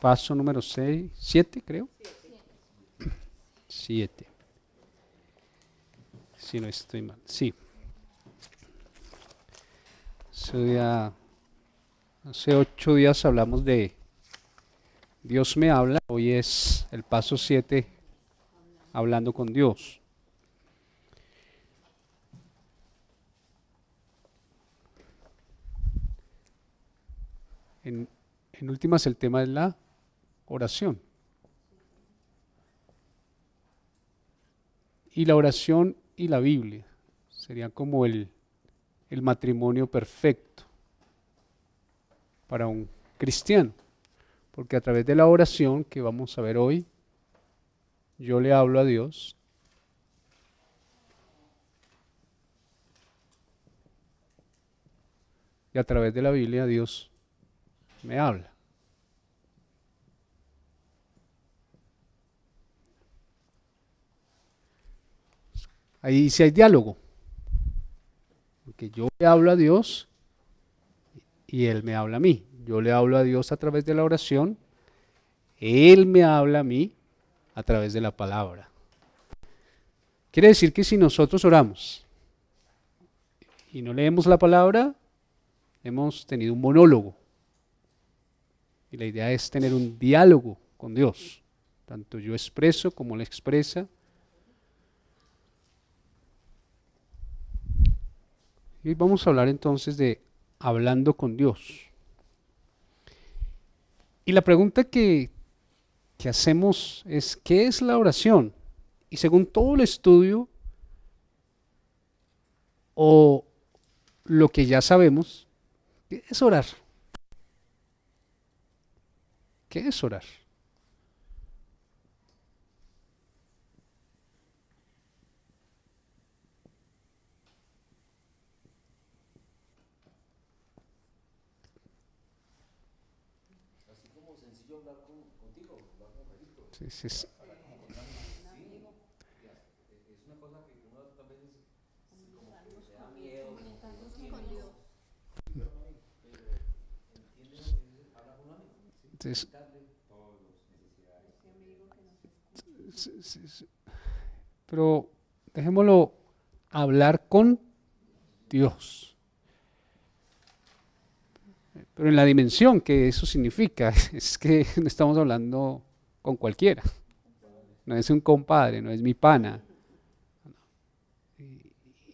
paso número 6, 7 creo. 7. Si no estoy mal. Sí. Hace 8 días hablamos de Dios me habla. Hoy es el paso 7, hablando con Dios. En últimas, el tema es la oración. Y la oración y la Biblia serían como el matrimonio perfecto para un cristiano. Porque a través de la oración que vamos a ver hoy, yo le hablo a Dios. Y a través de la Biblia Dios me habla. Ahí sí hay diálogo. Porque yo le hablo a Dios y Él me habla a mí. Yo le hablo a Dios a través de la oración. Él me habla a mí a través de la palabra. Quiere decir que si nosotros oramos y no leemos la palabra, hemos tenido un monólogo. Y la idea es tener un diálogo con Dios. Tanto yo expreso como Él expresa. Y hoy vamos a hablar entonces de hablando con Dios. Y la pregunta que hacemos es, ¿qué es la oración? Y según todo el estudio, o lo que ya sabemos, ¿qué es orar? ¿Qué es orar? Así como sencillo hablar contigo, hablar con Felipe. Sí, sí. Es una cosa que uno tal vez como que le da miedo, pero entiende, habla con un amigo. Entonces, pero dejémoslo hablar con Dios. Pero en la dimensión que eso significa, es que no estamos hablando con cualquiera. No es un compadre, no es mi pana.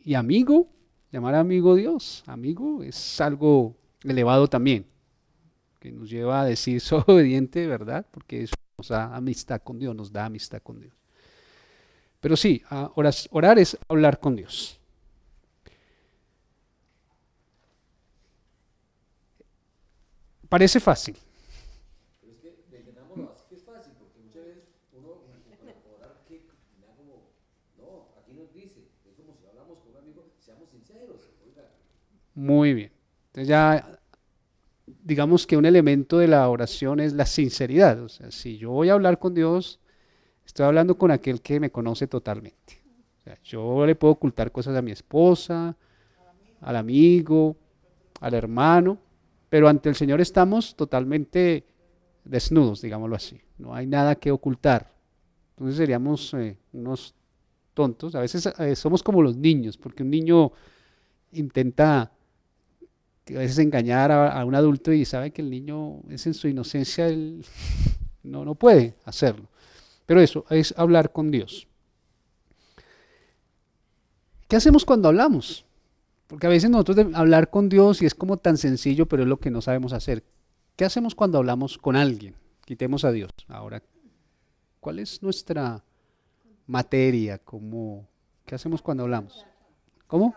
Y amigo, llamar amigo Dios, amigo es algo elevado también, que nos lleva a decir soy obediente, ¿verdad? Porque eso nos da amistad con Dios, nos da amistad con Dios. Pero sí, orar es hablar con Dios. Parece fácil. Pero es que entendámoslo así que es fácil, porque muchas veces uno para orar que da como, no, aquí nos dice, es como si hablamos con un amigo, seamos sinceros, oiga. Muy bien. Entonces ya, digamos que un elemento de la oración es la sinceridad. O sea, si yo voy a hablar con Dios, estoy hablando con aquel que me conoce totalmente. O sea, yo le puedo ocultar cosas a mi esposa, al amigo, al hermano, pero ante el Señor estamos totalmente desnudos, digámoslo así. No hay nada que ocultar. Entonces seríamos unos tontos. A veces somos como los niños, porque un niño intenta a veces engañar a un adulto y sabe que el niño es en su inocencia, él no puede hacerlo. Pero eso es hablar con Dios. ¿Qué hacemos cuando hablamos? Porque a veces nosotros de hablar con Dios y es como tan sencillo, pero es lo que no sabemos hacer. ¿Qué hacemos cuando hablamos con alguien? Quitemos a Dios. Ahora, ¿cuál es nuestra materia? ¿Qué hacemos cuando hablamos? ¿Cómo?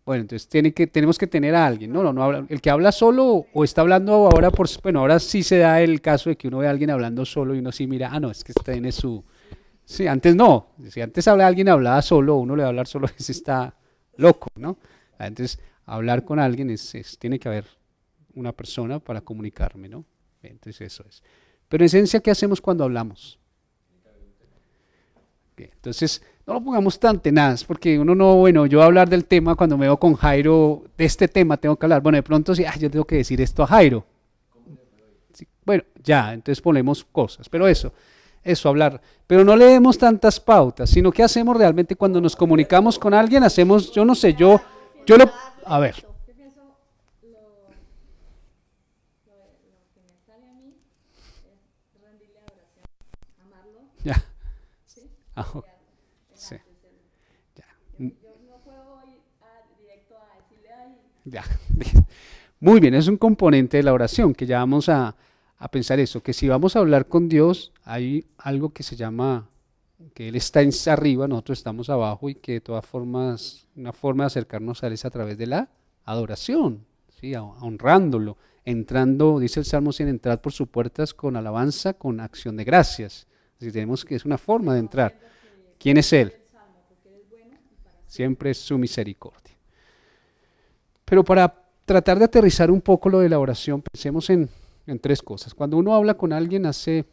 Bueno, entonces tenemos que tener a alguien. No habla, el que habla solo o está hablando ahora bueno, ahora sí se da el caso de que uno ve a alguien hablando solo y uno sí mira, no, es que este tiene su... Sí, antes no. Si antes alguien hablaba solo, uno le va a hablar solo, ese está loco, ¿no? Entonces, hablar con alguien tiene que haber una persona para comunicarme, ¿no? Entonces, eso es. Pero en esencia, ¿qué hacemos cuando hablamos? Bien, entonces, no lo pongamos tan tenaz, porque uno no, bueno, yo voy a hablar del tema cuando me veo con Jairo, de este tema tengo que hablar. Bueno, de pronto sí, yo tengo que decir esto a Jairo. sí. Bueno, ya, entonces ponemos cosas, pero eso, hablar. Pero no leemos tantas pautas, sino que hacemos realmente cuando nos comunicamos con alguien, hacemos, yo no sé, yo lo, a ver, Yo pienso lo que me sale a mí es rendirle adoración, amarlo, ya, ¿sí? ah, sí, Delante de él. ya, Yo no puedo ir directo a decirle, ay, ya. Muy bien, es un componente de la oración que ya vamos a pensar eso, que si vamos a hablar con Dios, hay algo que se llama, que Él está arriba, nosotros estamos abajo y que de todas formas, una forma de acercarnos a Él es a través de la adoración, ¿sí? Honrándolo, entrando, dice el Salmo 100, entrar por sus puertas con alabanza, con acción de gracias. Así tenemos que es una forma de entrar. ¿Quién es Él? el salmo, porque Él es bueno y para Siempre es su misericordia. Pero para tratar de aterrizar un poco lo de la oración, pensemos en tres cosas. Cuando uno habla con alguien, hace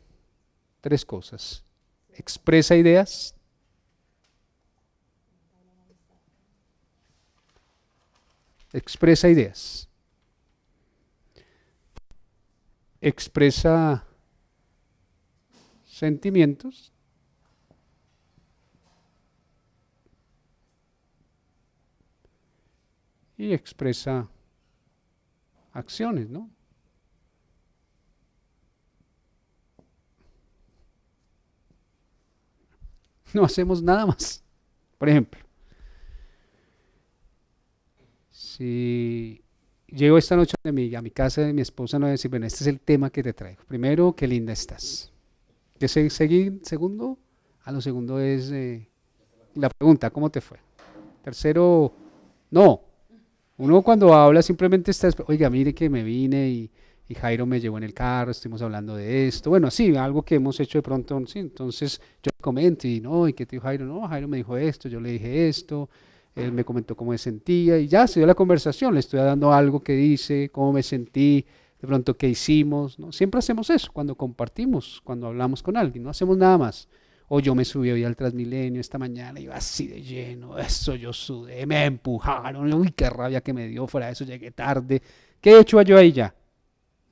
tres cosas. Expresa ideas, expresa sentimientos y expresa acciones, ¿no? No hacemos nada más. Por ejemplo, si llego esta noche a mi casa de mi esposa, no voy a decir, bueno, este es el tema que te traigo. Primero, qué linda estás. Segundo, lo segundo es la pregunta, ¿cómo te fue? Tercero, no. Uno cuando habla simplemente está, oiga, mire que me vine y Jairo me llevó en el carro, estuvimos hablando de esto. Bueno, sí, algo que hemos hecho de pronto, sí, entonces yo comento y no, ¿y qué te dijo Jairo? No, Jairo me dijo esto, yo le dije esto, él me comentó cómo me sentía y ya se dio la conversación, le estoy dando algo que dice, cómo me sentí, de pronto qué hicimos, ¿no? Siempre hacemos eso cuando compartimos, cuando hablamos con alguien, no hacemos nada más. O yo me subí hoy al Transmilenio esta mañana, iba así de lleno, eso yo sudé, me empujaron, uy, qué rabia que me dio, fuera de eso llegué tarde. ¿Qué he hecho yo ahí ya?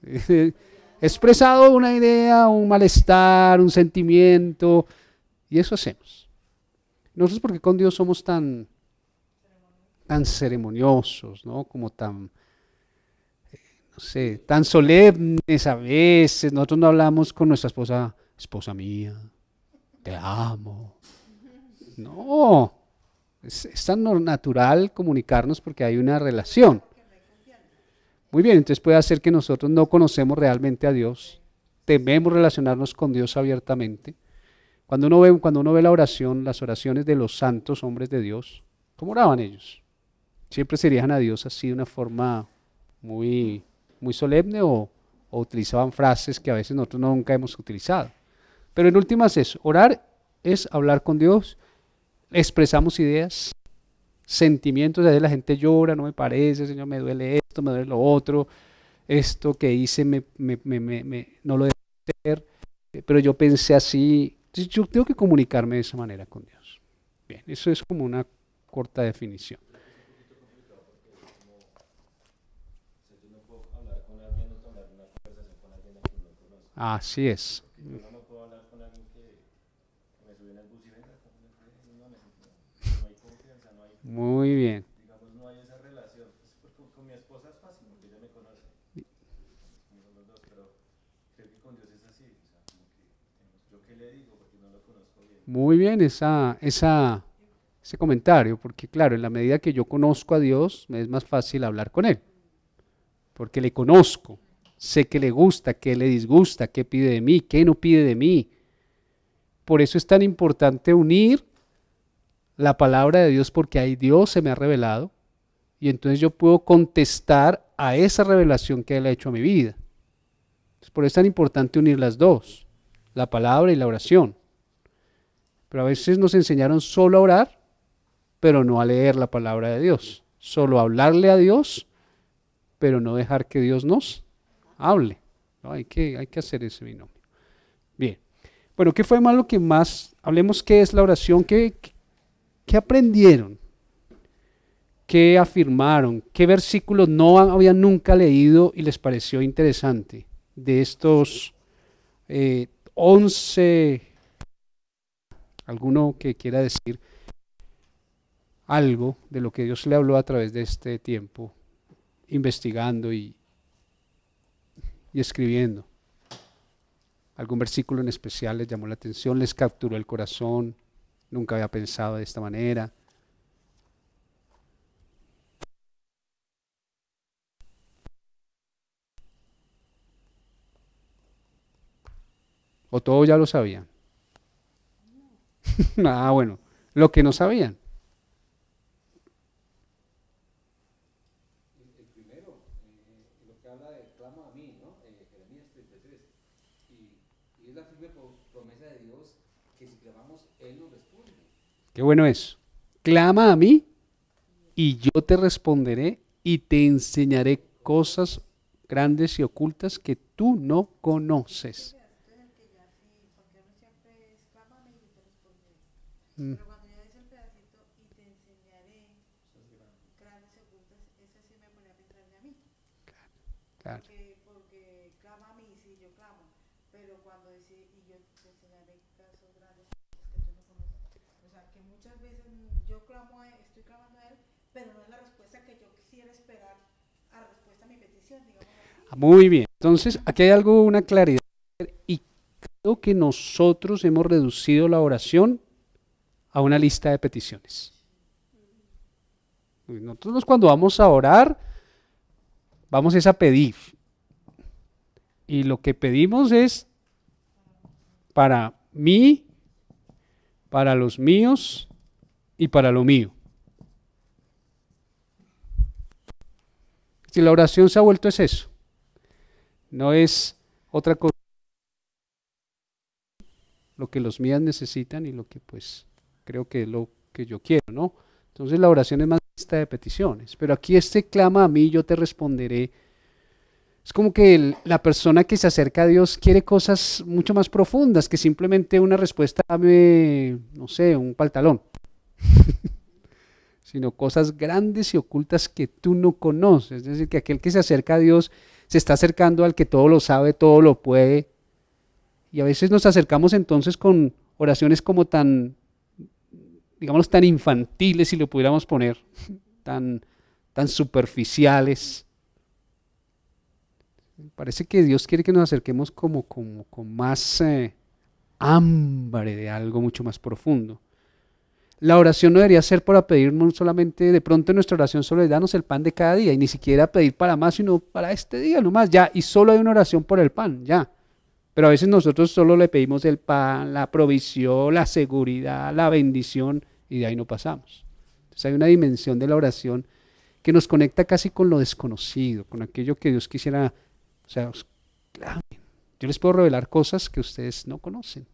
He expresado una idea, un malestar, un sentimiento, y eso hacemos. Nosotros porque con Dios somos tan ceremoniosos, ¿no? Como tan, no sé, tan solemnes a veces. Nosotros no hablamos con nuestra esposa mía, te amo. No, es tan natural comunicarnos porque hay una relación. Muy bien, entonces puede hacer que nosotros no conocemos realmente a Dios, tememos relacionarnos con Dios abiertamente. Cuando uno ve la oración, las oraciones de los santos hombres de Dios, ¿cómo oraban ellos? Siempre se dirijan a Dios así de una forma muy, muy solemne o utilizaban frases que a veces nosotros nunca hemos utilizado. Pero en últimas es, orar es hablar con Dios, expresamos ideas, sentimientos, a veces la gente llora, no me parece, Señor, me duele esto, me duele lo otro, esto que hice no lo debo hacer, pero yo pensé así. Entonces yo tengo que comunicarme de esa manera con Dios. Bien, eso es como una corta definición. Así es. Muy bien. Digamos, no hay esa relación. Con mi esposa es fácil porque ella me conoce. Somos los dos, pero creo que con Dios es así. O sea, como que yo qué le digo porque no lo conozco bien. Muy bien ese comentario, porque claro, en la medida que yo conozco a Dios, me es más fácil hablar con Él, porque le conozco, sé qué le gusta, qué le disgusta, qué pide de mí, qué no pide de mí. Por eso es tan importante unir la palabra de Dios, porque ahí Dios se me ha revelado y entonces yo puedo contestar a esa revelación que Él ha hecho a mi vida. Por eso es tan importante unir las dos, la palabra y la oración. Pero a veces nos enseñaron solo a orar, pero no a leer la palabra de Dios. Solo a hablarle a Dios, pero no dejar que Dios nos hable. No, hay que hacer ese binomio. Bien. Bueno, ¿qué fue más lo que más? Hablemos qué es la oración, qué aprendieron, qué afirmaron, qué versículos no habían nunca leído y les pareció interesante. de estos 11, alguno que quiera decir algo de lo que Dios le habló a través de este tiempo, investigando y escribiendo. Algún versículo en especial les llamó la atención, les capturó el corazón, nunca había pensado de esta manera. ¿O todos ya lo sabían? Bueno, lo que no sabían. El primero, lo que habla de clama a mí, ¿no? Jeremías 33. Y es la firme promesa de Dios que si clamamos, Él nos responde. Qué bueno es. Clama a mí y yo te responderé y te enseñaré cosas grandes y ocultas que tú no conoces. Mm, Pero cuando ya dice el pedacito y te enseñaré grandes y ocultas, ese sí me ponía a pensarme a mí. claro. Porque clama a mí, sí, yo clamo. Pero cuando dice y yo te enseñaré casos grandes que tú no conoces. O sea, que muchas veces yo clamo estoy clamando a Él, pero no es la respuesta que yo quisiera esperar a respuesta a mi petición, digamos así. Muy bien. Entonces, aquí hay algo, una claridad. Y creo que nosotros hemos reducido la oración a una lista de peticiones. Nosotros cuando vamos a orar, vamos es a pedir. Y lo que pedimos es para mí, para los míos y para lo mío. Si la oración se ha vuelto es eso, no es otra cosa, lo que los míos necesitan y lo que pues creo que es lo que yo quiero, ¿no? Entonces la oración es más lista de peticiones, pero aquí este clama a mí, yo te responderé. Es como que la persona que se acerca a Dios quiere cosas mucho más profundas que simplemente una respuesta, dame, no sé, un pantalón, sino cosas grandes y ocultas que tú no conoces. Es decir, que aquel que se acerca a Dios se está acercando al que todo lo sabe, todo lo puede. Y a veces nos acercamos entonces con oraciones como tan, digamos, tan infantiles, si lo pudiéramos poner, tan superficiales. Parece que Dios quiere que nos acerquemos como con más hambre de algo mucho más profundo. La oración no debería ser para pedirnos solamente, de pronto en nuestra oración solo es danos el pan de cada día y ni siquiera pedir para más, sino para este día nomás, ya, y solo hay una oración por el pan, ya. Pero a veces nosotros solo le pedimos el pan, la provisión, la seguridad, la bendición y de ahí no pasamos. Entonces hay una dimensión de la oración que nos conecta casi con lo desconocido, con aquello que Dios quisiera, o sea, clamen. Yo les puedo revelar cosas que ustedes no conocen.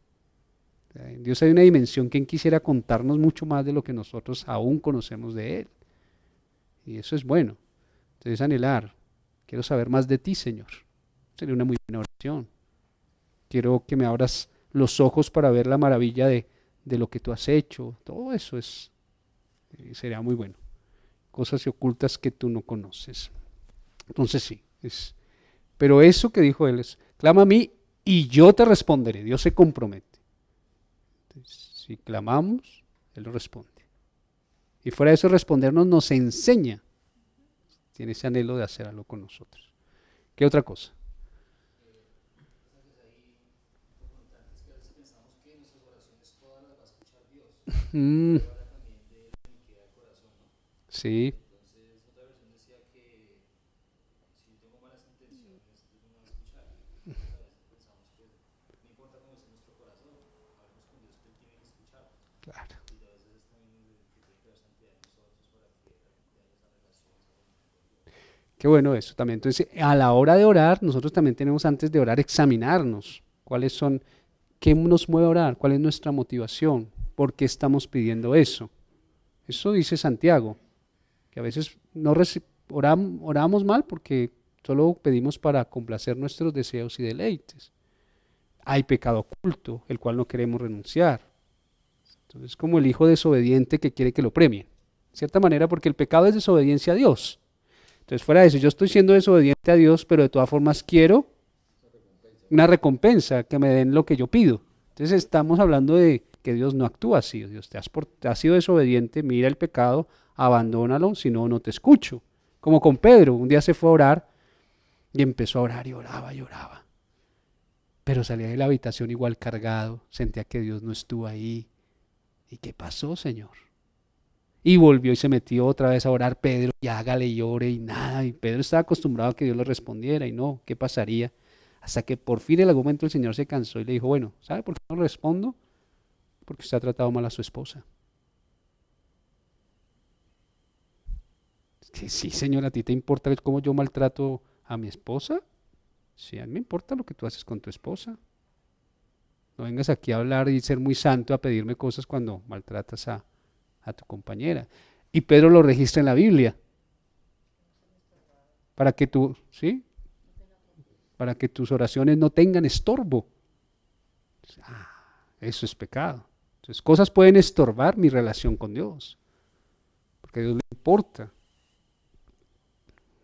En Dios hay una dimensión que Él quisiera contarnos mucho más de lo que nosotros aún conocemos de Él. Y eso es bueno. Entonces anhelar, quiero saber más de ti, Señor. Sería una muy buena oración. Quiero que me abras los ojos para ver la maravilla de lo que tú has hecho. Todo eso sería muy bueno. Cosas ocultas que tú no conoces. Entonces sí, pero eso que dijo Él es, clama a mí y yo te responderé. Dios se compromete. Entonces, si clamamos, Él nos responde. Y fuera de eso, respondernos nos enseña. Tiene ese anhelo de hacer algo con nosotros. ¿Qué otra cosa? Mm, sí. Claro. Qué bueno eso también. Entonces, a la hora de orar, nosotros también tenemos antes de orar examinarnos cuáles son, qué nos mueve a orar, cuál es nuestra motivación, por qué estamos pidiendo eso. Eso dice Santiago, que a veces no oramos mal porque solo pedimos para complacer nuestros deseos y deleites. Hay pecado oculto, el cual no queremos renunciar. Entonces, como el hijo desobediente que quiere que lo premien. De cierta manera, porque el pecado es desobediencia a Dios. Entonces, fuera de eso, yo estoy siendo desobediente a Dios, pero de todas formas quiero una recompensa, que me den lo que yo pido. Entonces estamos hablando de que Dios no actúa así. Dios, te has sido desobediente, mira el pecado, abandónalo, si no, no te escucho. Como con Pedro, un día se fue a orar y empezó a orar y oraba y oraba. Pero salía de la habitación igual cargado, sentía que Dios no estuvo ahí. ¿Y qué pasó, Señor? Y volvió y se metió otra vez a orar Pedro, y hágale y ore y nada. Y Pedro estaba acostumbrado a que Dios le respondiera y no, ¿qué pasaría? Hasta que por fin en algún momento el Señor se cansó y le dijo, bueno, ¿sabe por qué no respondo? Porque usted ha tratado mal a su esposa. Es que sí, Señor, ¿a ti te importa cómo yo maltrato a mi esposa? Sí, a mí me importa lo que tú haces con tu esposa. No vengas aquí a hablar y ser muy santo, a pedirme cosas cuando maltratas a tu compañera. Y Pedro lo registra en la Biblia. Para que ¿sí? Para que tus oraciones no tengan estorbo. Eso es pecado. Entonces, cosas pueden estorbar mi relación con Dios. Porque a Dios le importa.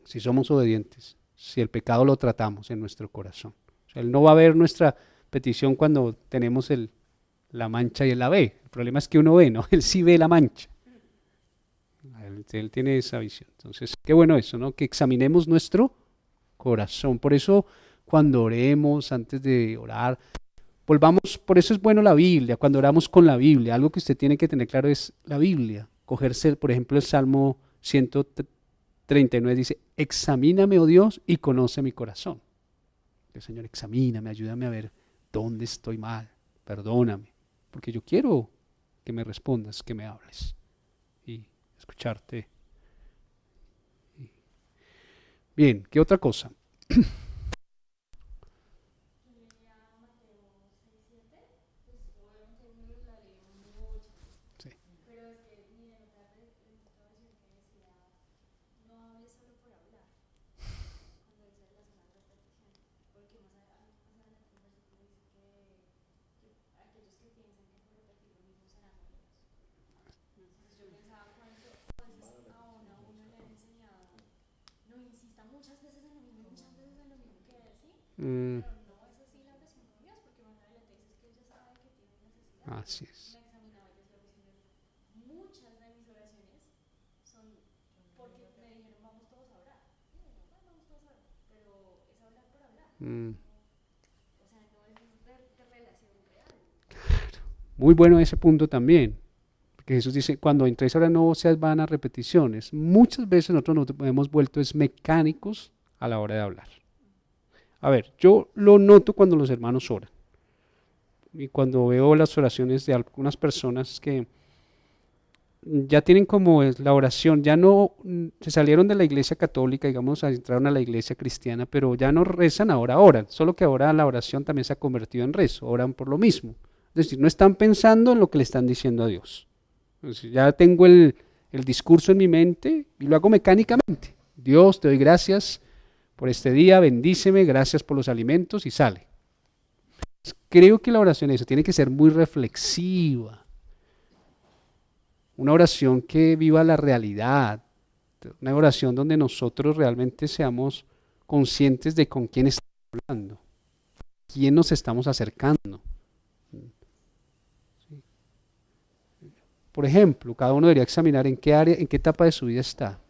Si somos obedientes, si el pecado lo tratamos en nuestro corazón. O sea, Él no va a ver nuestra petición cuando tenemos la mancha y Él la ve. El problema es que uno ve, ¿no? Él sí ve la mancha. Él tiene esa visión. Entonces, qué bueno eso, ¿no? Que examinemos nuestro corazón. Por eso, cuando oremos, antes de orar, volvamos, por eso es bueno la Biblia, cuando oramos con la Biblia. Algo que usted tiene que tener claro es la Biblia. Cogerse, por ejemplo, el Salmo 139 dice, examíname, oh Dios, y conoce mi corazón. El Señor, examíname, ayúdame a ver dónde estoy mal, perdóname, porque yo quiero que me respondas, que me hables y escucharte. Bien, ¿qué otra cosa? Así es. Muy bueno ese punto también, porque Jesús dice, cuando entréis ahora no seas vanas repeticiones. Muchas veces nosotros nos hemos vuelto mecánicos a la hora de hablar. A ver, yo lo noto cuando los hermanos oran y cuando veo las oraciones de algunas personas que ya tienen como la oración, ya no se salieron de la iglesia católica, digamos, entraron a la iglesia cristiana, pero ya no rezan, ahora oran, solo que ahora la oración también se ha convertido en rezo, oran por lo mismo. Es decir, no están pensando en lo que le están diciendo a Dios. Entonces, ya tengo el discurso en mi mente y lo hago mecánicamente. Dios, te doy gracias por este día, bendíceme, gracias por los alimentos y sale. Creo que la oración eso tiene que ser muy reflexiva. Una oración que viva la realidad. Una oración donde nosotros realmente seamos conscientes de con quién estamos hablando, quién nos estamos acercando. Por ejemplo, cada uno debería examinar en qué área, en qué etapa de su vida está.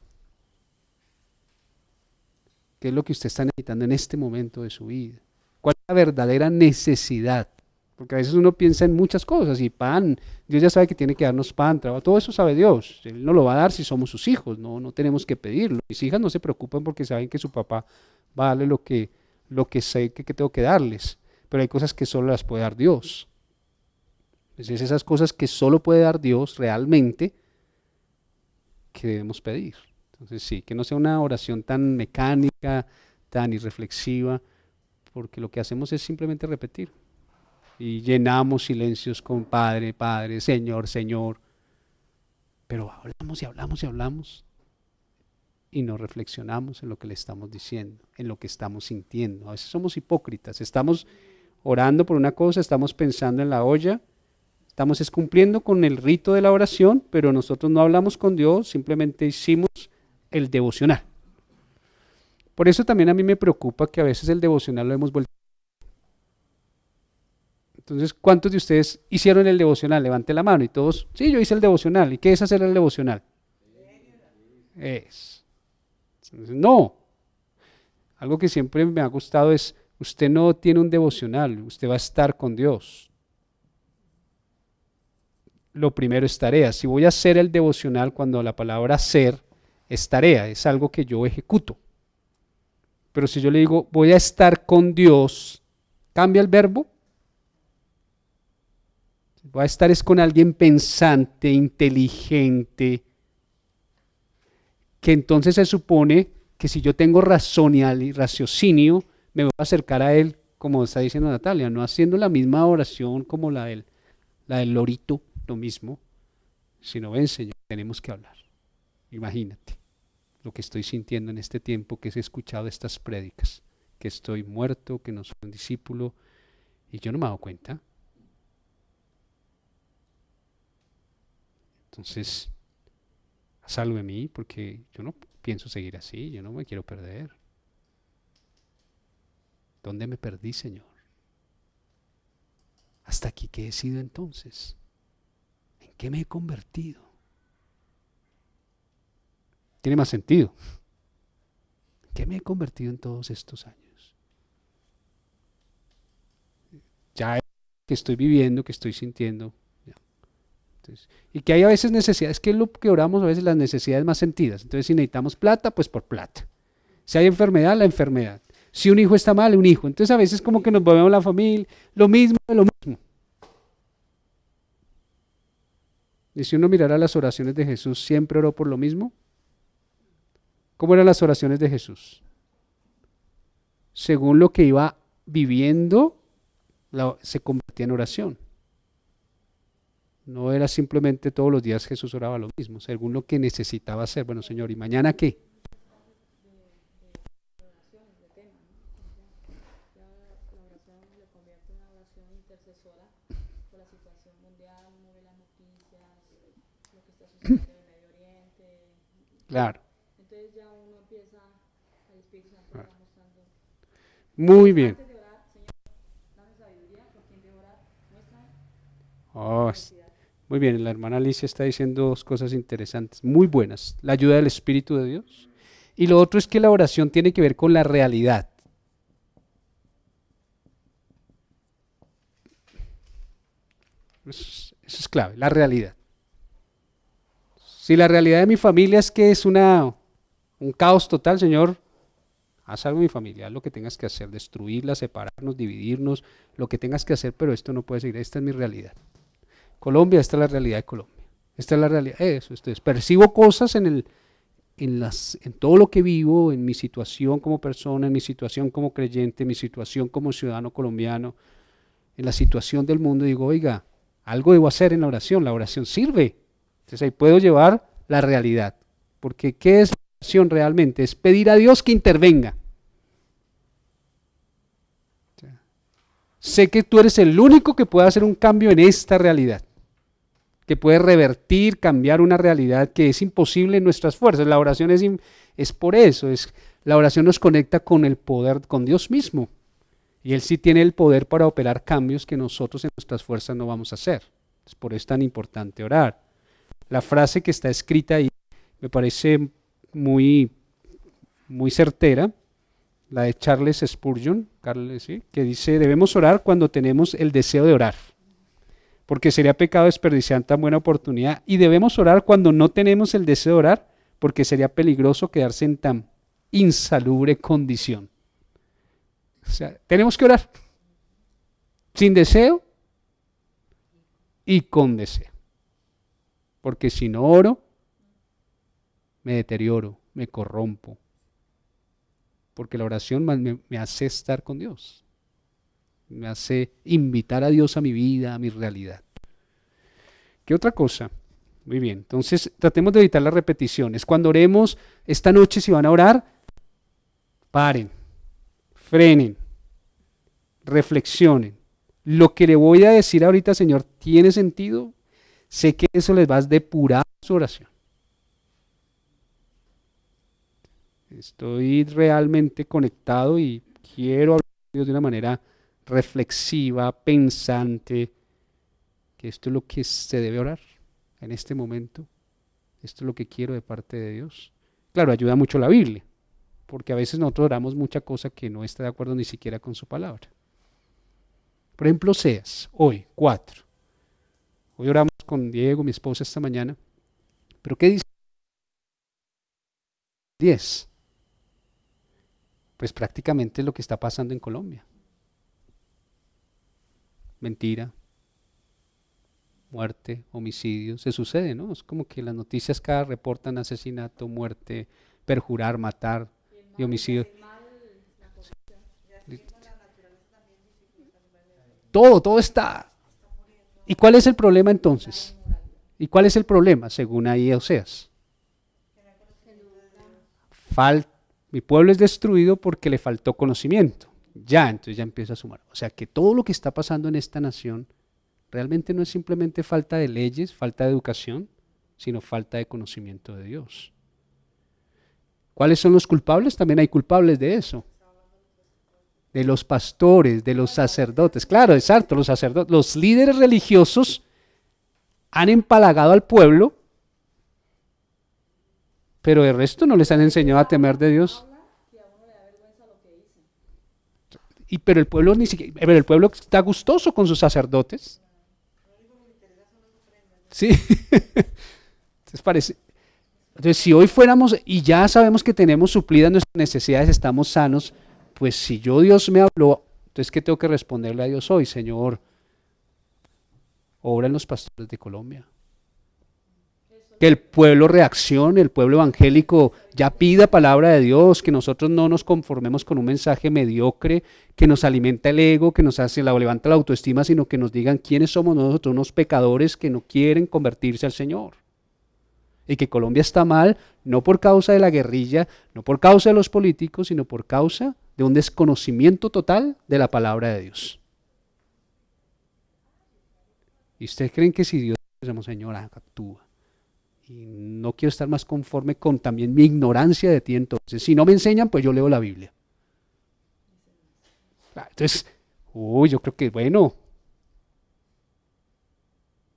¿Qué es lo que usted está necesitando en este momento de su vida? ¿Cuál es la verdadera necesidad? Porque a veces uno piensa en muchas cosas y pan, Dios ya sabe que tiene que darnos pan, trabajo, todo eso sabe Dios. Él no lo va a dar si somos sus hijos, no tenemos que pedirlo. Mis hijas no se preocupan porque saben que su papá va a darle lo que sé que tengo que darles, pero hay cosas que solo las puede dar Dios. Entonces esas cosas que solo puede dar Dios realmente, que debemos pedir. Entonces sí, que no sea una oración tan mecánica, tan irreflexiva, porque lo que hacemos es simplemente repetir. Y llenamos silencios con Padre, Padre, Señor, Señor. Pero hablamos y hablamos y hablamos y no reflexionamos en lo que le estamos diciendo, en lo que estamos sintiendo. A veces somos hipócritas, estamos orando por una cosa, estamos pensando en la olla, estamos cumpliendo con el rito de la oración, pero nosotros no hablamos con Dios, simplemente hicimos el devocional. Por eso también a mí me preocupa que a veces el devocional lo hemos vuelto. Entonces, ¿cuántos de ustedes hicieron el devocional? Levante la mano y todos, sí, yo hice el devocional. ¿Y qué es hacer el devocional? Entonces, no. Algo que siempre me ha gustado es, usted no tiene un devocional, usted va a estar con Dios. Lo primero es tarea. Si voy a hacer el devocional, cuando la palabra hacer es tarea, es algo que yo ejecuto. Pero si yo le digo, voy a estar con Dios, ¿cambia el verbo? Voy a estar es con alguien pensante, inteligente, que entonces se supone que si yo tengo razón y raciocinio, me voy a acercar a él, como está diciendo Natalia, no haciendo la misma oración como la del lorito, lo mismo, sino ven, Señor, tenemos que hablar. Imagínate lo que estoy sintiendo en este tiempo que he escuchado estas prédicas, que estoy muerto, que no soy un discípulo, y yo no me he dado cuenta. Entonces, salve a mí, porque yo no pienso seguir así, yo no me quiero perder. ¿Dónde me perdí, Señor? ¿Hasta aquí qué he sido entonces? ¿En qué me he convertido? Tiene más sentido. ¿En qué me he convertido en todos estos años? Ya que estoy viviendo, que estoy sintiendo. Entonces, y que hay a veces necesidades, que es lo que oramos a veces, las necesidades más sentidas. Entonces, si necesitamos plata, pues por plata. Si hay enfermedad, la enfermedad. Si un hijo está mal, un hijo. Entonces, a veces como que nos volvemos la familia, lo mismo de lo mismo. Y si uno mirara las oraciones de Jesús, ¿siempre oró por lo mismo? ¿Cómo eran las oraciones de Jesús? Según lo que iba viviendo, se convertía en oración. No era simplemente todos los días Jesús oraba lo mismo, según lo que necesitaba hacer. Bueno, Señor, ¿y mañana qué? La oración le convierte en una oración intercesora por la situación mundial, mueve las noticias, lo que está sucediendo en el Medio Oriente. Claro. Entonces ya uno empieza, el Espíritu Santo va mostrando. Muy bien. Antes de orar, Señor, dame sabiduría por quien debo orar, muéstrame. Oh, muy bien, la hermana Alicia está diciendo dos cosas interesantes, muy buenas. La ayuda del Espíritu de Dios. Y lo otro es que la oración tiene que ver con la realidad. Eso es clave, la realidad. Si la realidad de mi familia es que es un caos total, Señor, haz algo en mi familia, haz lo que tengas que hacer, destruirla, separarnos, dividirnos, lo que tengas que hacer, pero esto no puede seguir, esta es mi realidad. Colombia, esta es la realidad de Colombia. Esta es la realidad, eso, percibo cosas en todo lo que vivo, en mi situación como persona, en mi situación como creyente, en mi situación como ciudadano colombiano, en la situación del mundo, digo, oiga, algo debo hacer en la oración sirve. Entonces ahí puedo llevar la realidad, porque ¿qué es la oración realmente? Es pedir a Dios que intervenga. Sé que tú eres el único que puede hacer un cambio en esta realidad, que puede revertir, cambiar una realidad que es imposible en nuestras fuerzas. La oración es por eso, la oración nos conecta con el poder, con Dios mismo. Y Él sí tiene el poder para operar cambios que nosotros en nuestras fuerzas no vamos a hacer. Por eso es tan importante orar. La frase que está escrita ahí me parece muy, muy certera, la de Charles Spurgeon, ¿sí? Que dice, debemos orar cuando tenemos el deseo de orar, porque sería pecado desperdiciar tan buena oportunidad, y debemos orar cuando no tenemos el deseo de orar, porque sería peligroso quedarse en tan insalubre condición. O sea, tenemos que orar sin deseo y con deseo, porque si no oro, me deterioro, me corrompo, porque la oración me hace estar con Dios, me hace invitar a Dios a mi vida, a mi realidad. ¿Qué otra cosa? Muy bien, entonces tratemos de evitar las repeticiones. Cuando oremos esta noche, si van a orar, paren, frenen, reflexionen. Lo que le voy a decir ahorita, Señor, ¿tiene sentido? Sé que eso les va a depurar su oración. Estoy realmente conectado y quiero hablar con Dios de una manera reflexiva, pensante, que esto es lo que se debe orar en este momento, esto es lo que quiero de parte de Dios. Claro, ayuda mucho la Biblia, porque a veces nosotros oramos mucha cosa que no está de acuerdo ni siquiera con su palabra. Por ejemplo, Oseas, hoy, 4. Hoy oramos con Diego, mi esposa, esta mañana. ¿Pero qué dice? 10. Pues prácticamente es lo que está pasando en Colombia. Mentira, muerte, homicidio, se sucede, ¿no? Es como que las noticias cada reportan asesinato, muerte, perjurar, matar y homicidio. Todo está. ¿Y cuál es el problema entonces? ¿Y cuál es el problema según ahí Oseas? Mi pueblo es destruido porque le faltó conocimiento. Ya, entonces ya empieza a sumar. O sea que todo lo que está pasando en esta nación realmente no es simplemente falta de leyes, falta de educación, sino falta de conocimiento de Dios. ¿Cuáles son los culpables? También hay culpables de eso. De los pastores, de los sacerdotes. Claro, exacto, los sacerdotes. Los líderes religiosos han empalagado al pueblo, pero de resto no les han enseñado a temer de Dios. Pero el pueblo ni siquiera, pero el pueblo está gustoso con sus sacerdotes. Sí. Entonces, si hoy fuéramos y ya sabemos que tenemos suplidas nuestras necesidades, estamos sanos, pues si Dios me habló, entonces ¿qué tengo que responderle a Dios hoy? Señor, obra en los pastores de Colombia. Que el pueblo reaccione, el pueblo evangélico ya pida palabra de Dios, que nosotros no nos conformemos con un mensaje mediocre que nos alimenta el ego, que nos levanta la autoestima, sino que nos digan quiénes somos nosotros, unos pecadores que no quieren convertirse al Señor. Y que Colombia está mal, no por causa de la guerrilla, no por causa de los políticos, sino por causa de un desconocimiento total de la palabra de Dios. ¿Y ustedes creen que si Dios, Señor, actúa? Y no quiero estar más conforme con también mi ignorancia de ti, entonces si no me enseñan, pues yo leo la Biblia. Entonces, yo creo que bueno.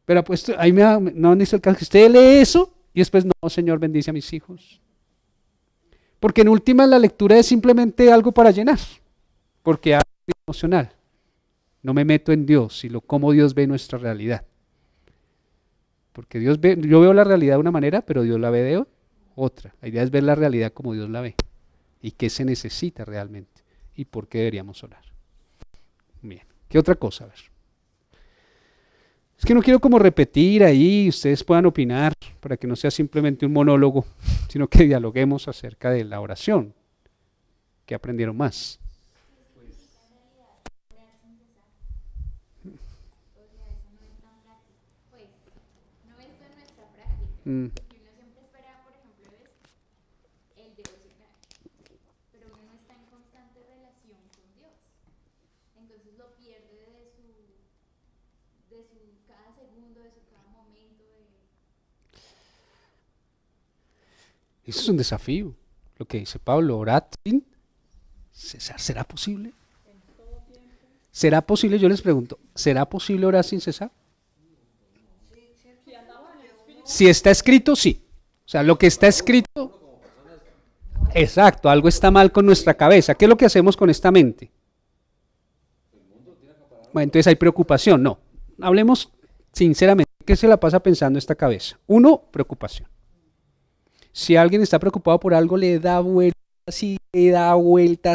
Pero pues ahí no han visto el caso que usted lee eso y después no, Señor, bendice a mis hijos. Porque en última la lectura es simplemente algo para llenar, porque es emocional. No me meto en Dios y cómo Dios ve nuestra realidad. Porque yo veo la realidad de una manera, pero Dios la ve de otra. La idea es ver la realidad como Dios la ve. Y qué se necesita realmente. Y por qué deberíamos orar. Bien. ¿Qué otra cosa? A ver. Es que no quiero como repetir ahí, ustedes puedan opinar, para que no sea simplemente un monólogo, sino que dialoguemos acerca de la oración. ¿Qué aprendieron más? Porque uno siempre espera, por ejemplo, el devocional, pero uno no está en constante relación con Dios. Entonces lo pierde de su cada segundo, de su cada momento. Eso es un desafío. Lo que dice Pablo, orad sin cesar. ¿Será posible? ¿Será posible? Yo les pregunto, ¿será posible orar sin cesar? Si está escrito, sí. O sea, lo que está escrito, exacto, algo está mal con nuestra cabeza. ¿Qué es lo que hacemos con esta mente? Bueno, entonces hay preocupación. No, hablemos sinceramente. ¿Qué se la pasa pensando esta cabeza? Uno, preocupación. Si alguien está preocupado por algo, le da vuelta,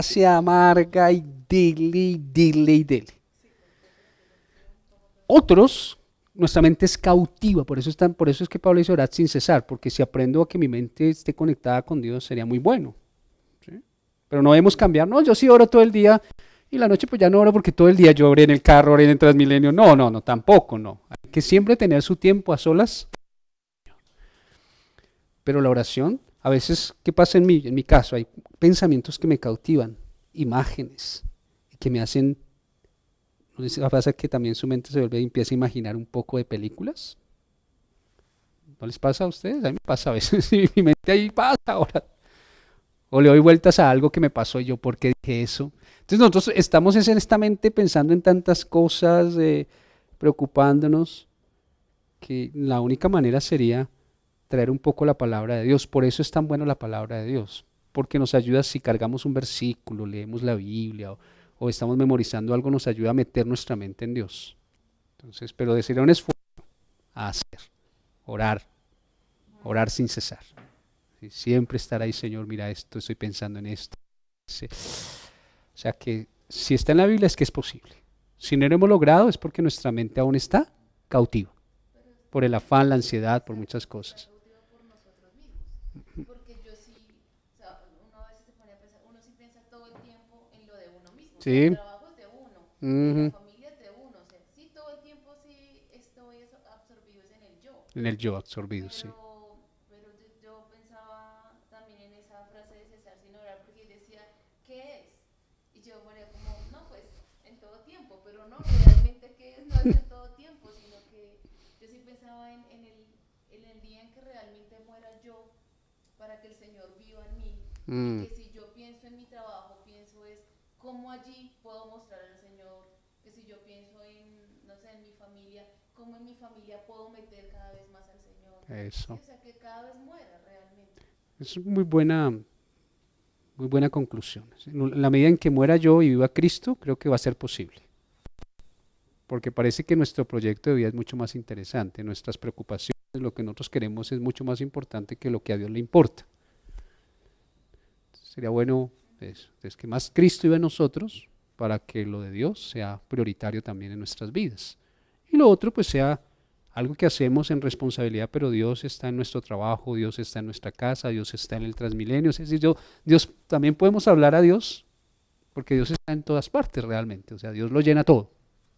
se amarga y dile. Otros, nuestra mente es cautiva, por eso es que Pablo dice orad sin cesar, porque si aprendo a que mi mente esté conectada con Dios sería muy bueno. ¿Sí? Pero no debemos cambiar, no, yo sí oro todo el día y la noche pues ya no oro porque todo el día yo oré en el carro, oré en el Transmilenio, no, tampoco, no. Hay que siempre tener su tiempo a solas. Pero la oración, a veces, ¿qué pasa en mi caso? Hay pensamientos que me cautivan, imágenes, que me hacen. ¿No les pasa que también su mente se vuelve y empieza a imaginar un poco de películas? ¿No les pasa a ustedes? A mí me pasa a veces, mi mente ahí pasa ahora. O le doy vueltas a algo que me pasó y yo, ¿por qué dije eso? Entonces nosotros estamos en esta mente pensando en tantas cosas, preocupándonos, que la única manera sería traer un poco la palabra de Dios. Por eso es tan buena la palabra de Dios, porque nos ayuda si cargamos un versículo, leemos la Biblia o estamos memorizando algo, nos ayuda a meter nuestra mente en Dios. Entonces, pero sería un esfuerzo a hacer, orar sin cesar. ¿Sí? Siempre estar ahí, Señor, mira esto, estoy pensando en esto. Sí. O sea que si está en la Biblia es que es posible. Si no lo hemos logrado es porque nuestra mente aún está cautiva, por el afán, la ansiedad, por muchas cosas. Por nosotros mismos. Porque yo sí, o sea, uno a veces se pone a pensar, uno sí piensa todo el tiempo en lo de uno mismo. Sí. O sea, el trabajo es de uno, la familia es de uno. O sea, sí, todo el tiempo sí estoy absorbido es en el yo. En el yo absorbido, sí. Pero yo pensaba también en esa frase de cesar sin orar, porque decía, ¿qué es? Y yo ponía como, no, pues en todo tiempo, pero no, realmente ¿qué es? No es en todo tiempo, sino que yo sí pensaba en el día en que realmente muera yo, para que el Señor viva en mí. Y que si yo pienso en mi trabajo, pienso es cómo allí puedo mostrar al Señor. Que si yo pienso en, no sé, en mi familia, cómo en mi familia puedo meter cada vez más al Señor. Eso. Sí, o sea, que cada vez muera realmente. Es muy buena conclusión. En la medida en que muera yo y viva Cristo, creo que va a ser posible. Porque parece que nuestro proyecto de vida es mucho más interesante, nuestras preocupaciones, lo que nosotros queremos es mucho más importante que lo que a Dios le importa. Sería bueno eso, es que más Cristo viva en nosotros para que lo de Dios sea prioritario también en nuestras vidas. Y lo otro pues sea algo que hacemos en responsabilidad, pero Dios está en nuestro trabajo, Dios está en nuestra casa, Dios está en el Transmilenio. Es decir, Dios también podemos hablar a Dios, porque Dios está en todas partes realmente, o sea, Dios lo llena todo.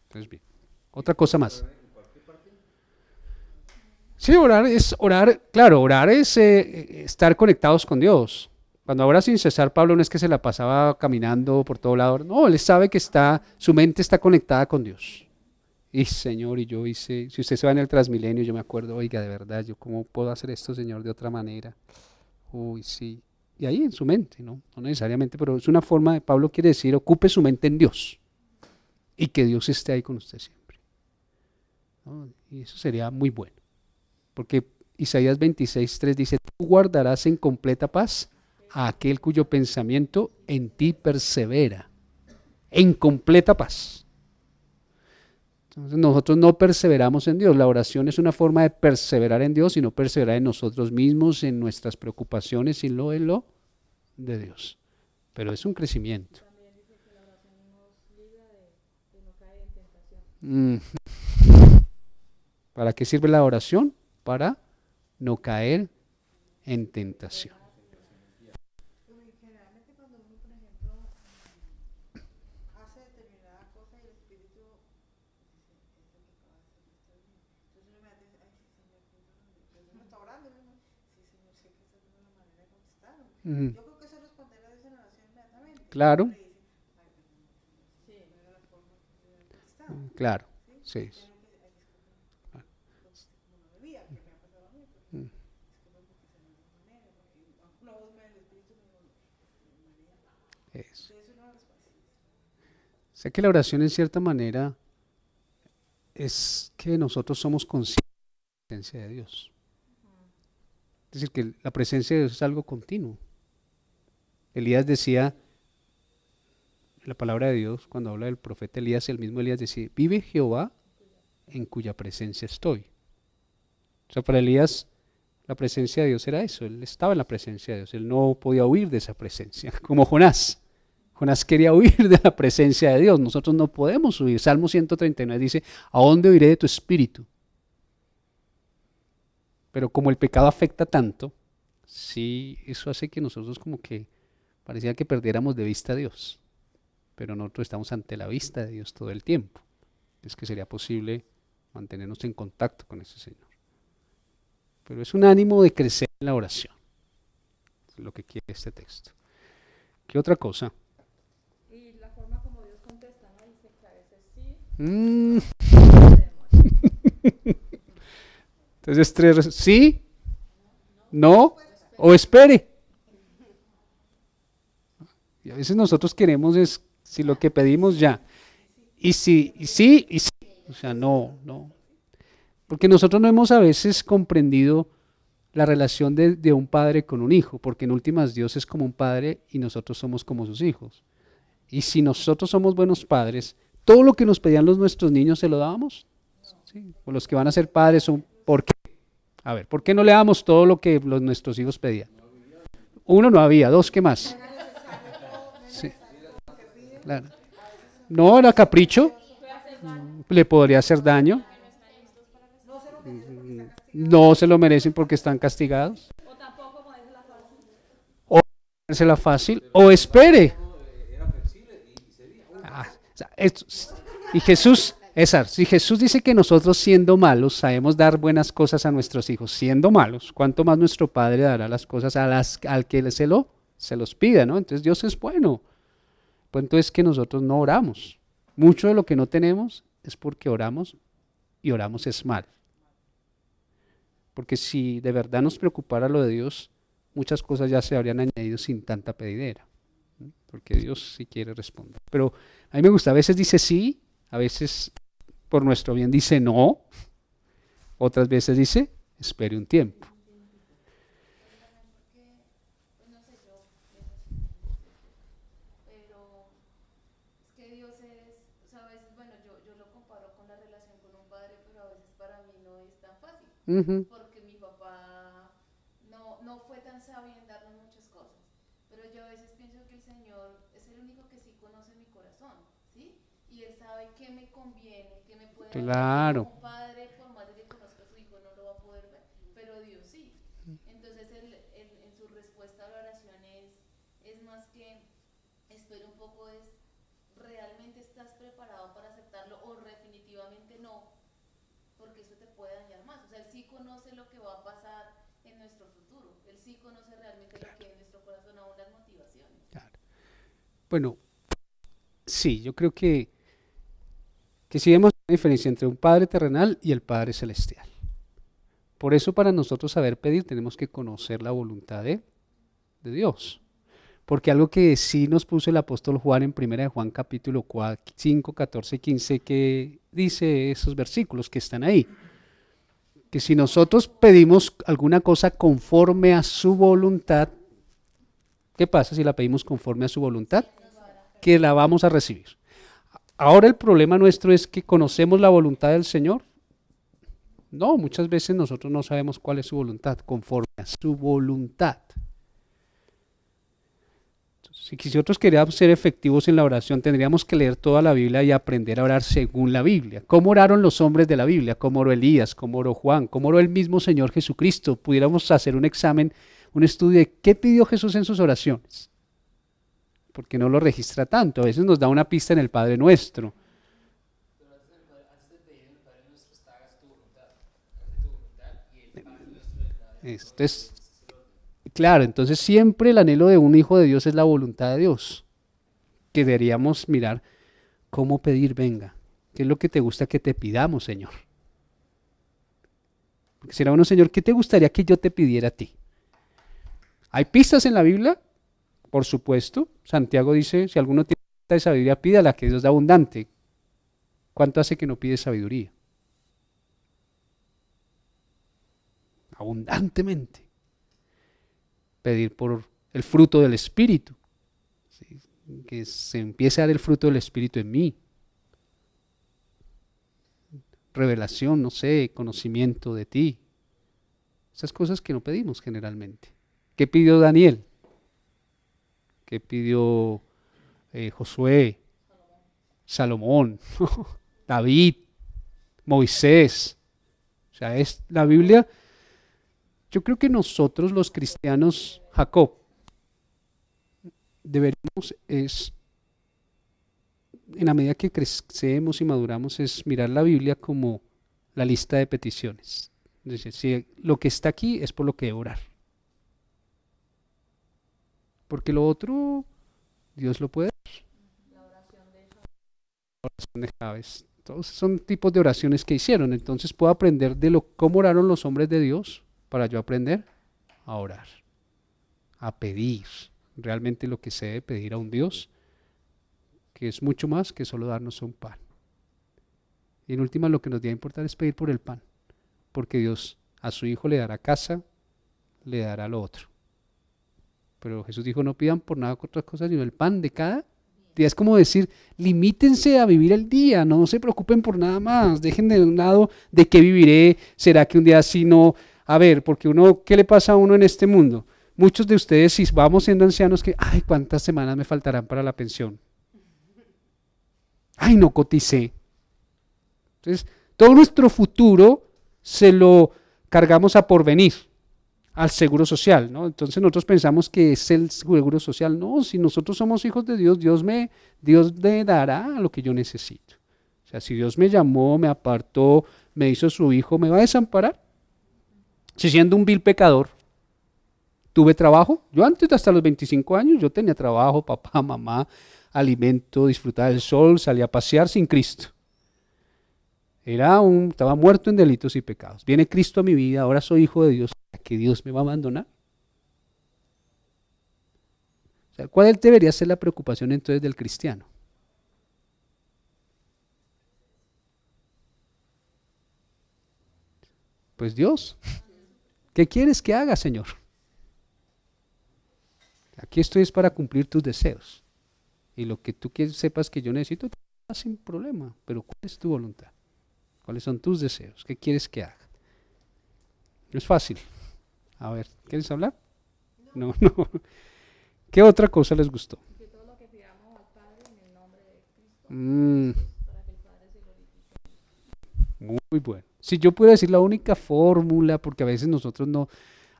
Entonces, bien, otra cosa más. Sí, orar es estar conectados con Dios. Cuando ora sin cesar, Pablo no es que se la pasaba caminando por todo lado, no, él sabe que su mente está conectada con Dios. Y Señor, y yo hice, si usted se va en el Transmilenio, yo me acuerdo, oiga, de verdad, yo cómo puedo hacer esto, Señor, de otra manera. Uy, sí. Y ahí en su mente, ¿no? No necesariamente, pero es una forma de, Pablo quiere decir, ocupe su mente en Dios. Y que Dios esté ahí con usted siempre, ¿no? Y eso sería muy bueno. Porque Isaías 26:3 dice, tú guardarás en completa paz a aquel cuyo pensamiento en ti persevera. En completa paz. Entonces nosotros no perseveramos en Dios. La oración es una forma de perseverar en Dios y no perseverar en nosotros mismos, en nuestras preocupaciones, sino en lo de Dios. Pero es un crecimiento. También dice que la oración nos libra de no caer en tentación. ¿Para qué sirve la oración? Para no caer en tentación. Generalmente cuando uno, por ejemplo, hace determinada cosa y el espíritu dice, eso es lo que va a hacer, esto es bien. Entonces uno me dice, ay, sí, Señor, pero uno está orando, y uno, sí, Señor, sé que esa es una manera de contestar. Yo creo que eso es responder a Dios en oración inmediatamente. Claro. Le dice, ay, perdón, sí, no era la forma que yo había contestado. Claro, sí. Eso. Sé que la oración en cierta manera es que nosotros somos conscientes de la presencia de Dios. Es decir, que la presencia de Dios es algo continuo. Elías decía, en la palabra de Dios, cuando habla del profeta Elías, el mismo Elías decía, vive Jehová en cuya presencia estoy. O sea, para Elías la presencia de Dios era eso, él estaba en la presencia de Dios, él no podía huir de esa presencia, como Jonás. Jonás quería huir de la presencia de Dios, nosotros no podemos huir. Salmo 139 dice, ¿a dónde huiré de tu espíritu? Pero como el pecado afecta tanto, sí, eso hace que nosotros como que parecía que perdiéramos de vista a Dios, pero nosotros estamos ante la vista de Dios todo el tiempo. Es que sería posible mantenernos en contacto con ese Señor. Pero es un ánimo de crecer en la oración, es lo que quiere este texto. ¿Qué otra cosa? Y la forma como Dios contesta, ¿no? Dice que a veces sí, Entonces, sí, no o espere. Y a veces nosotros queremos es, si lo que pedimos ya, y sí, y sí, y sí. O sea, no, no. Porque nosotros no hemos a veces comprendido la relación de un padre con un hijo, porque en últimas Dios es como un padre y nosotros somos como sus hijos. Y si nosotros somos buenos padres, todo lo que nos pedían nuestros niños se lo dábamos. ¿Sí? O los que van a ser padres son, ¿por qué? A ver, ¿por qué no le damos todo lo que nuestros hijos pedían? Uno, no había. Dos, ¿qué más? Sí. Claro. No, era capricho. Le podría hacer daño. No se lo merecen porque están castigados. O dársela fácil. O espere. Y Jesús, si Jesús dice que nosotros siendo malos sabemos dar buenas cosas a nuestros hijos, siendo malos, ¿cuánto más nuestro Padre dará las cosas al que se los pida, ¿no? Entonces Dios es bueno. Pues entonces que nosotros no oramos. Mucho de lo que no tenemos es porque oramos y oramos es mal. Porque si de verdad nos preocupara lo de Dios, muchas cosas ya se habrían añadido sin tanta pedidera. Porque Dios sí quiere responder. Pero a mí me gusta, a veces dice sí, a veces por nuestro bien dice no, otras veces dice espere un tiempo. Porque mi papá no fue tan sabio en darme muchas cosas, pero yo a veces pienso que el Señor es el único que sí conoce mi corazón, ¿sí? Y Él sabe qué me conviene, qué me puede Claro. dar. Como padre, por más de que conozca a su hijo, no lo va a poder ver, pero Dios sí. Entonces Él en su respuesta a la oración es más que espera un poco, es ¿realmente estás preparado para aceptarlo o definitivamente no? Porque eso te puede dañar más. O sea, Él sí conoce lo que va a pasar en nuestro futuro. Él sí conoce realmente lo que hay en nuestro corazón, aún las motivaciones. Claro. Bueno, sí, yo creo que sí vemos una diferencia entre un Padre terrenal y el Padre celestial. Por eso para nosotros saber pedir tenemos que conocer la voluntad de Dios. Porque algo que sí nos puso el apóstol Juan en 1 de Juan capítulo 5, 14 y 15, que dice esos versículos que están ahí. Que si nosotros pedimos alguna cosa conforme a su voluntad, ¿qué pasa si la pedimos conforme a su voluntad? Que la vamos a recibir. Ahora el problema nuestro es que conocemos la voluntad del Señor. No, muchas veces nosotros no sabemos cuál es su voluntad, conforme a su voluntad. Si nosotros queríamos ser efectivos en la oración, tendríamos que leer toda la Biblia y aprender a orar según la Biblia. ¿Cómo oraron los hombres de la Biblia? ¿Cómo oró Elías? ¿Cómo oró Juan? ¿Cómo oró el mismo Señor Jesucristo? Pudiéramos hacer un examen, un estudio de qué pidió Jesús en sus oraciones. Porque no lo registra tanto. A veces nos da una pista en el Padre Nuestro. Pero antes de pedir el Padre Nuestro está hagas tu voluntad. Haz tu voluntad y el Padre Nuestro del Padre. Entonces, claro, entonces siempre el anhelo de un hijo de Dios es la voluntad de Dios. Que deberíamos mirar cómo pedir, venga. ¿Qué es lo que te gusta que te pidamos, Señor? Porque será uno, Señor, ¿qué te gustaría que yo te pidiera a ti? ¿Hay pistas en la Biblia? Por supuesto. Santiago dice, si alguno tiene falta de sabiduría, pídala, que Dios da abundante. ¿Cuánto hace que no pide sabiduría? Abundantemente. Pedir por el fruto del Espíritu. ¿Sí? Que se empiece a dar el fruto del Espíritu en mí. Revelación, no sé, conocimiento de ti. Esas cosas que no pedimos generalmente. ¿Qué pidió Daniel? ¿Qué pidió Josué? Salomón, David, Moisés. O sea, es la Biblia. Yo creo que nosotros los cristianos, Jacob, deberíamos en la medida que crecemos y maduramos, es mirar la Biblia como la lista de peticiones. Es decir, si lo que está aquí es por lo que debo orar. Porque lo otro, Dios lo puede dar. La oración de Jabes. Todos son tipos de oraciones que hicieron. Entonces puedo aprender de cómo oraron los hombres de Dios para yo aprender a orar, a pedir. realmente lo que se debe pedir a un Dios que es mucho más que solo darnos un pan. Y en última lo que nos debe importar es pedir por el pan, porque Dios a su Hijo le dará casa, le dará lo otro. Pero Jesús dijo, no pidan por nada otras cosas, sino el pan de cada día. Es como decir, limítense a vivir el día, no se preocupen por nada más, dejen de un lado de qué viviré, será que un día así no, a ver, porque uno, ¿qué le pasa a uno en este mundo? Muchos de ustedes, si vamos siendo ancianos, que, ay, ¿cuántas semanas me faltarán para la pensión? Ay, no coticé. Entonces, todo nuestro futuro se lo cargamos a porvenir, al seguro social, ¿no? Entonces nosotros pensamos que es el seguro social. No, si nosotros somos hijos de Dios, Dios me dará lo que yo necesito. O sea, si Dios me llamó, me apartó, me hizo su hijo, ¿me va a desamparar? Si siendo un vil pecador, tuve trabajo. Yo antes de hasta los 25 años, yo tenía trabajo, papá, mamá, alimento, disfrutaba del sol, salía a pasear sin Cristo. Estaba muerto en delitos y pecados. Viene Cristo a mi vida, ahora soy hijo de Dios. ¿A que Dios me va a abandonar? O sea, ¿cuál debería ser la preocupación entonces del cristiano? Pues Dios. ¿Qué quieres que haga, Señor? Aquí estoy es para cumplir tus deseos. Y lo que tú sepas que yo necesito, sin problema. Pero ¿cuál es tu voluntad? ¿Cuáles son tus deseos? ¿Qué quieres que haga? No es fácil. A ver, ¿quieres hablar? No. ¿Qué otra cosa les gustó? Que todo lo que pidamos al Padre en el nombre de Cristo, para que el Padre se glorifique. Muy bueno. Si yo pudiera decir la única fórmula, porque a veces nosotros no,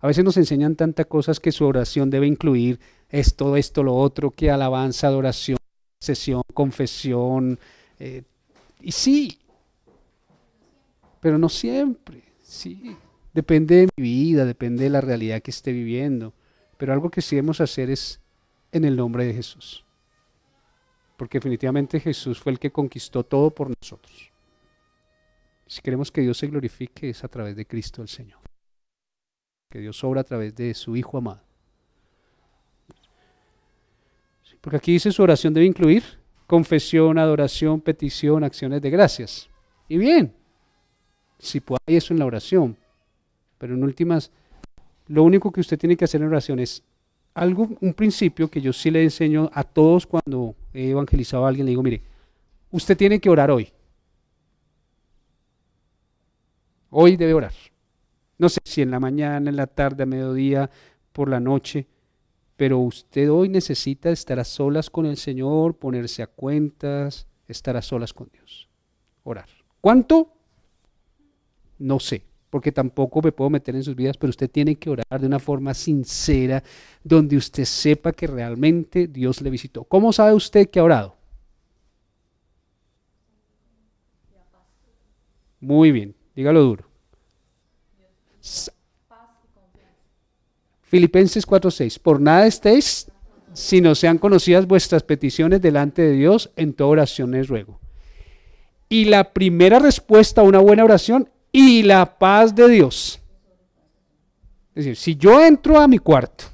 a veces nos enseñan tantas cosas que su oración debe incluir esto, lo otro, que alabanza, adoración, sesión, confesión, y sí, pero no siempre, sí, depende de mi vida, depende de la realidad que esté viviendo, pero algo que sí debemos hacer es en el nombre de Jesús, porque definitivamente Jesús fue el que conquistó todo por nosotros. Si queremos que Dios se glorifique es a través de Cristo el Señor, que Dios obra a través de su Hijo amado. Porque aquí dice su oración debe incluir confesión, adoración, petición, acciones de gracias. Y bien, si hay eso en la oración, pero en últimas, lo único que usted tiene que hacer en oración es un principio que yo sí le enseño a todos cuando he evangelizado a alguien, le digo, mire, usted tiene que orar hoy. Hoy debe orar. No sé si en la mañana, en la tarde, a mediodía, por la noche, pero usted hoy necesita estar a solas con el Señor, ponerse a cuentas, estar a solas con Dios. Orar. ¿Cuánto? No sé, porque tampoco me puedo meter en sus vidas, pero usted tiene que orar de una forma sincera, donde usted sepa que realmente Dios le visitó. ¿Cómo sabe usted que ha orado? Muy bien, dígalo duro. Filipenses 4:6, por nada estéis, sino sean conocidas vuestras peticiones delante de Dios, en toda oración les ruego. Y la primera respuesta a una buena oración, y la paz de Dios. Es decir, si yo entro a mi cuarto,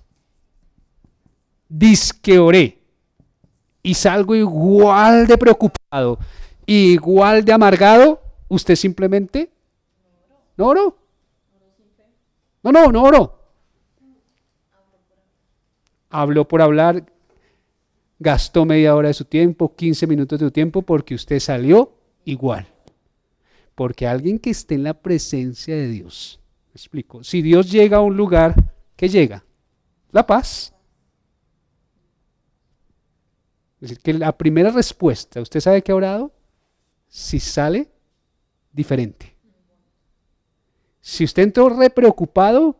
dizque oré, y salgo igual de preocupado, igual de amargado, usted simplemente no oró. No oró. Habló por hablar, gastó media hora de su tiempo, 15 minutos de su tiempo, porque usted salió igual. Porque alguien que esté en la presencia de Dios, me explico, si Dios llega a un lugar, ¿qué llega? La paz. Es decir, que la primera respuesta, ¿usted sabe qué ha orado? Si sale diferente. Si usted entró re preocupado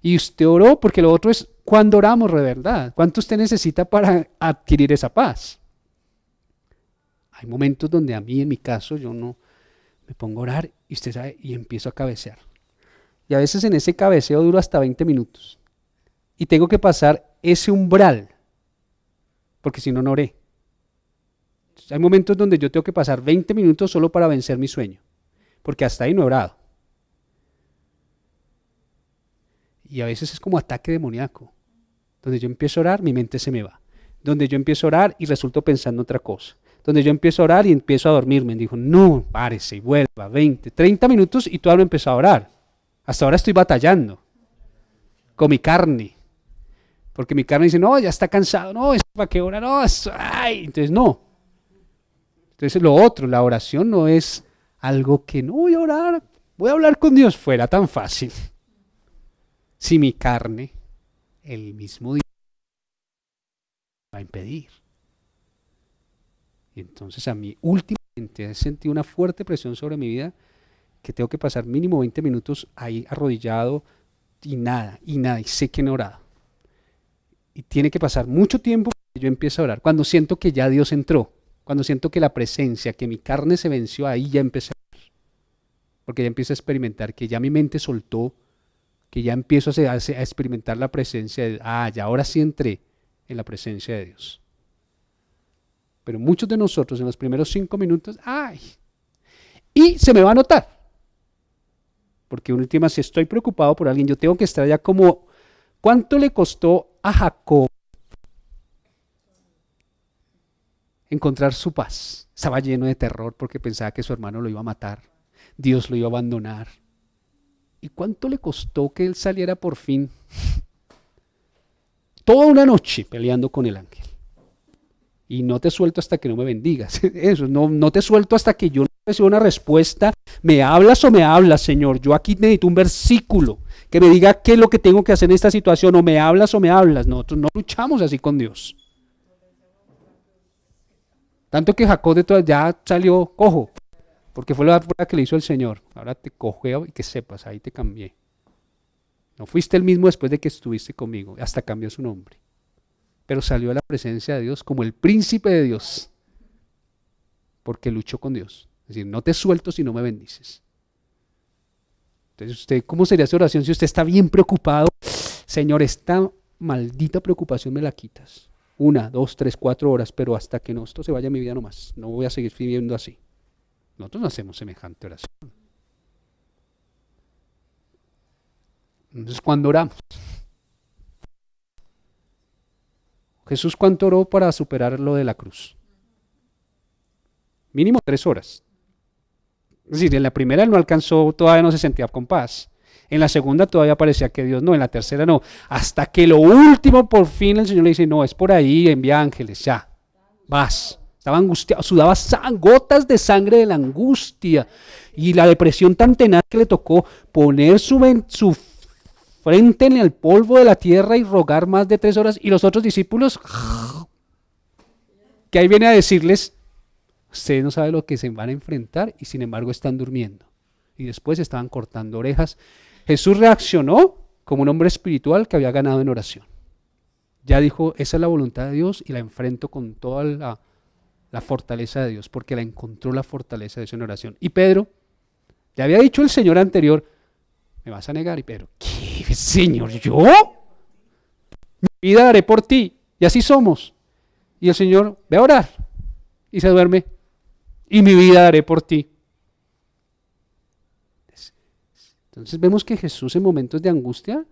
y usted oró, porque lo otro es cuando oramos de verdad. ¿Cuánto usted necesita para adquirir esa paz? Hay momentos donde a mí, en mi caso, yo no me pongo a orar y usted sabe, y empiezo a cabecear. Y a veces en ese cabeceo duro hasta 20 minutos. Y tengo que pasar ese umbral, porque si no, no oré. Entonces, hay momentos donde yo tengo que pasar 20 minutos solo para vencer mi sueño, porque hasta ahí no he orado. Y a veces es como ataque demoníaco. Donde yo empiezo a orar, mi mente se me va. Donde yo empiezo a orar y resulto pensando otra cosa. Donde yo empiezo a orar y empiezo a dormirme. Dijo, no, párese y vuelva, 20, 30 minutos y todavía no empezó a orar. Hasta ahora estoy batallando con mi carne. Porque mi carne dice, no, ya está cansado, no, ¿esto para qué hora? No, ay. Entonces no. Entonces lo otro, la oración no es algo que no voy a orar, voy a hablar con Dios, fuera tan fácil. Si mi carne, el mismo día, va a impedir. Y entonces a mí últimamente he sentido una fuerte presión sobre mi vida que tengo que pasar mínimo 20 minutos ahí arrodillado y nada, y sé que no he orado. Y tiene que pasar mucho tiempo para que yo empiece a orar. Cuando siento que ya Dios entró, cuando siento que la presencia, que mi carne se venció, ahí ya empecé a orar. Porque ya empiezo a experimentar que ya mi mente soltó, que ya empiezo a experimentar la presencia de ya ahora sí entré en la presencia de Dios. Pero muchos de nosotros en los primeros 5 minutos, y se me va a notar. Porque en última, si estoy preocupado por alguien, yo tengo que estar ya como, ¿cuánto le costó a Jacob encontrar su paz? Estaba lleno de terror porque pensaba que su hermano lo iba a matar, Dios lo iba a abandonar. ¿Y cuánto le costó que él saliera por fin? Toda una noche peleando con el ángel. Y no te suelto hasta que no me bendigas. Eso, no te suelto hasta que yo no reciba una respuesta. ¿Me hablas o me hablas, Señor? Yo aquí necesito un versículo que me diga qué es lo que tengo que hacer en esta situación. O me hablas o me hablas. Nosotros no luchamos así con Dios. Tanto que Jacob de todas ya salió cojo. Porque fue la prueba que le hizo el Señor. Ahora te cojeo y que sepas, ahí te cambié. No fuiste el mismo después de que estuviste conmigo. Hasta cambió su nombre. Pero salió a la presencia de Dios como el príncipe de Dios. Porque luchó con Dios. Es decir, no te suelto si no me bendices. Entonces, usted, ¿cómo sería su oración si usted está bien preocupado? Señor, esta maldita preocupación me la quitas. 1, 2, 3, 4 horas, pero hasta que no esto se vaya a mi vida nomás. No voy a seguir viviendo así. Nosotros no hacemos semejante oración. Entonces, cuando oramos, Jesús, ¿cuánto oró para superar lo de la cruz? Mínimo 3 horas. Es decir, en la primera él no alcanzó, todavía no se sentía con paz. En la segunda todavía parecía que Dios no, en la tercera no. Hasta que lo último, por fin, el Señor le dice, no, es por ahí, envía ángeles, ya, vas. Estaba angustiado, sudaba gotas de sangre de la angustia. Y la depresión tan tenaz que le tocó poner su frente en el polvo de la tierra y rogar más de 3 horas. Y los otros discípulos, que ahí viene a decirles, ustedes no saben lo que se van a enfrentar y sin embargo están durmiendo. Y después estaban cortando orejas. Jesús reaccionó como un hombre espiritual que había ganado en oración. Ya dijo, esa es la voluntad de Dios y la enfrento con toda la fortaleza de Dios, porque la encontró la fortaleza de Dios en oración. Y Pedro, le había dicho el Señor anterior, me vas a negar, y Pedro, ¿qué, Señor, yo? Mi vida daré por ti, y así somos. Y el Señor, ve a orar, y se duerme, y mi vida daré por ti. Entonces vemos que Jesús en momentos de angustia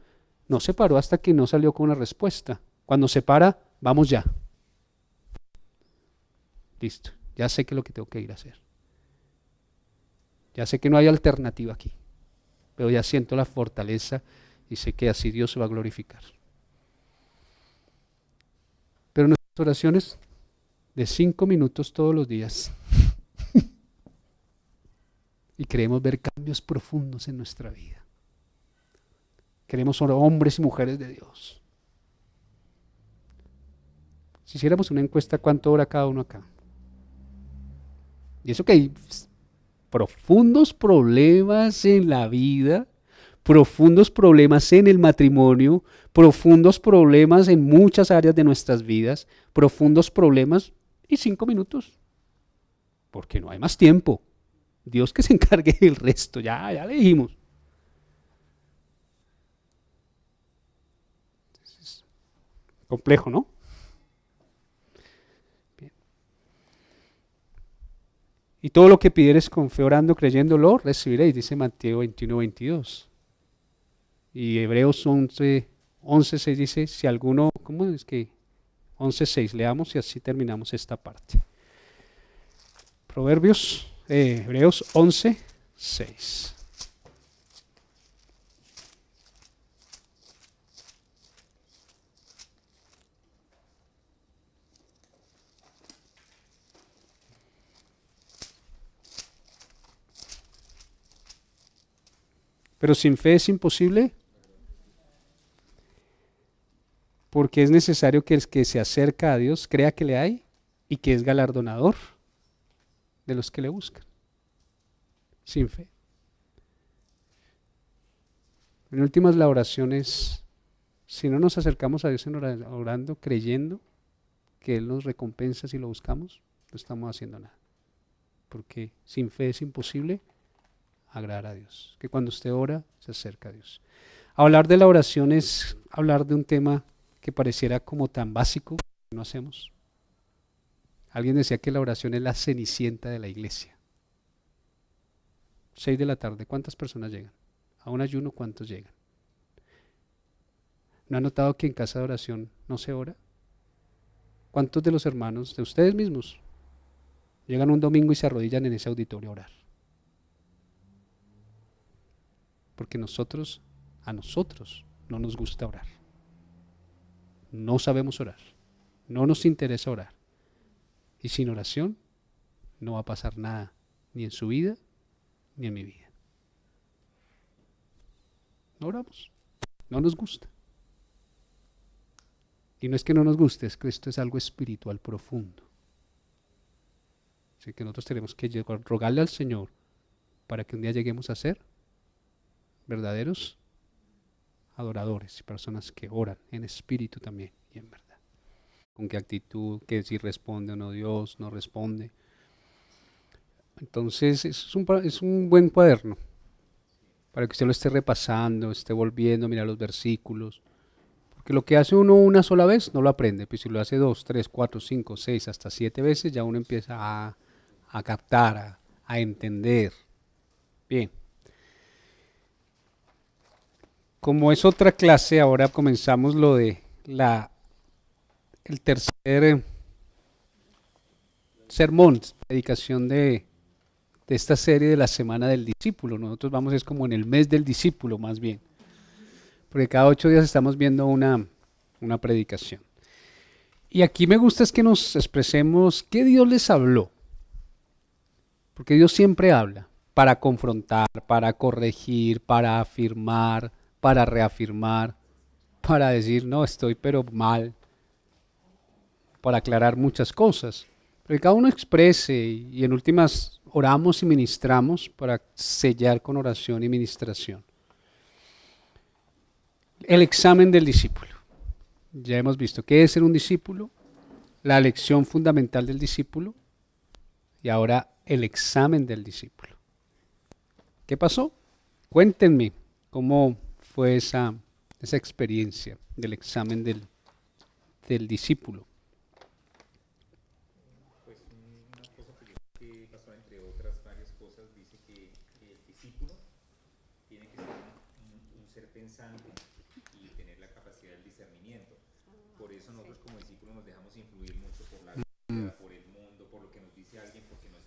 no se paró hasta que no salió con una respuesta. Cuando se para, vamos ya. Listo, ya sé qué es lo que tengo que ir a hacer. Ya sé que no hay alternativa aquí, pero ya siento la fortaleza y sé que así Dios se va a glorificar. Pero nuestras oraciones de 5 minutos todos los días y queremos ver cambios profundos en nuestra vida. Queremos ser hombres y mujeres de Dios. Si hiciéramos una encuesta, ¿cuánto ora cada uno acá? Y eso que hay profundos problemas en la vida, profundos problemas en el matrimonio, profundos problemas en muchas áreas de nuestras vidas, profundos problemas y 5 minutos. Porque no hay más tiempo. Dios que se encargue del resto, ya le dijimos. Es complejo, ¿no? Y todo lo que pidieres con fe orando, creyéndolo, recibiréis, dice Mateo 21, 22. Y Hebreos 11, 11:6 dice, si alguno, ¿cómo es que? 11:6, leamos y así terminamos esta parte. Hebreos 11:6. Pero sin fe es imposible, porque es necesario que el que se acerca a Dios crea que le hay y que es galardonador de los que le buscan. Sin fe. En últimas, la oración es, si no nos acercamos a Dios orando, creyendo que Él nos recompensa si lo buscamos, no estamos haciendo nada. Porque sin fe es imposible agradar a Dios. Que cuando usted ora, se acerca a Dios. Hablar de la oración es hablar de un tema que pareciera como tan básico que no hacemos. Alguien decía que la oración es la cenicienta de la iglesia. 6 de la tarde, ¿cuántas personas llegan? A un ayuno, ¿cuántos llegan? ¿No han notado que en casa de oración no se ora? ¿Cuántos de los hermanos de ustedes mismos llegan un domingo y se arrodillan en ese auditorio a orar? Porque a nosotros no nos gusta orar. No sabemos orar. No nos interesa orar. Y sin oración no va a pasar nada, ni en su vida, ni en mi vida. No oramos. No nos gusta. Y no es que no nos guste, es que esto es algo espiritual profundo. Así que nosotros tenemos que rogarle al Señor para que un día lleguemos a ser verdaderos adoradores y personas que oran en espíritu también y en verdad. Con qué actitud, que si responde o no Dios, no responde. Entonces es un buen cuaderno para que usted lo esté repasando, esté volviendo a mirar los versículos. Porque lo que hace uno una sola vez no lo aprende, pues si lo hace 2, 3, 4, 5, 6, hasta 7 veces ya uno empieza a captar, a entender. Bien. Como es otra clase, ahora comenzamos lo de el tercer sermón, predicación de esta serie de la Semana del Discípulo. Nosotros vamos es como en el mes del discípulo más bien, porque cada 8 días estamos viendo una predicación. Y aquí me gusta es que nos expresemos qué Dios les habló, porque Dios siempre habla para confrontar, para corregir, para afirmar, para reafirmar, para decir, no, estoy pero mal, para aclarar muchas cosas. Pero que cada uno exprese y en últimas oramos y ministramos para sellar con oración y ministración. El examen del discípulo. Ya hemos visto qué es ser un discípulo, la lección fundamental del discípulo y ahora el examen del discípulo. ¿Qué pasó? Cuéntenme cómo fue esa experiencia del examen del discípulo. Pues una cosa que pasó entre otras varias cosas, dice que el discípulo tiene que ser un ser pensante y tener la capacidad del discernimiento. Por eso nosotros como discípulos nos dejamos influir mucho por la vida, por el mundo, por lo que nos dice alguien, porque no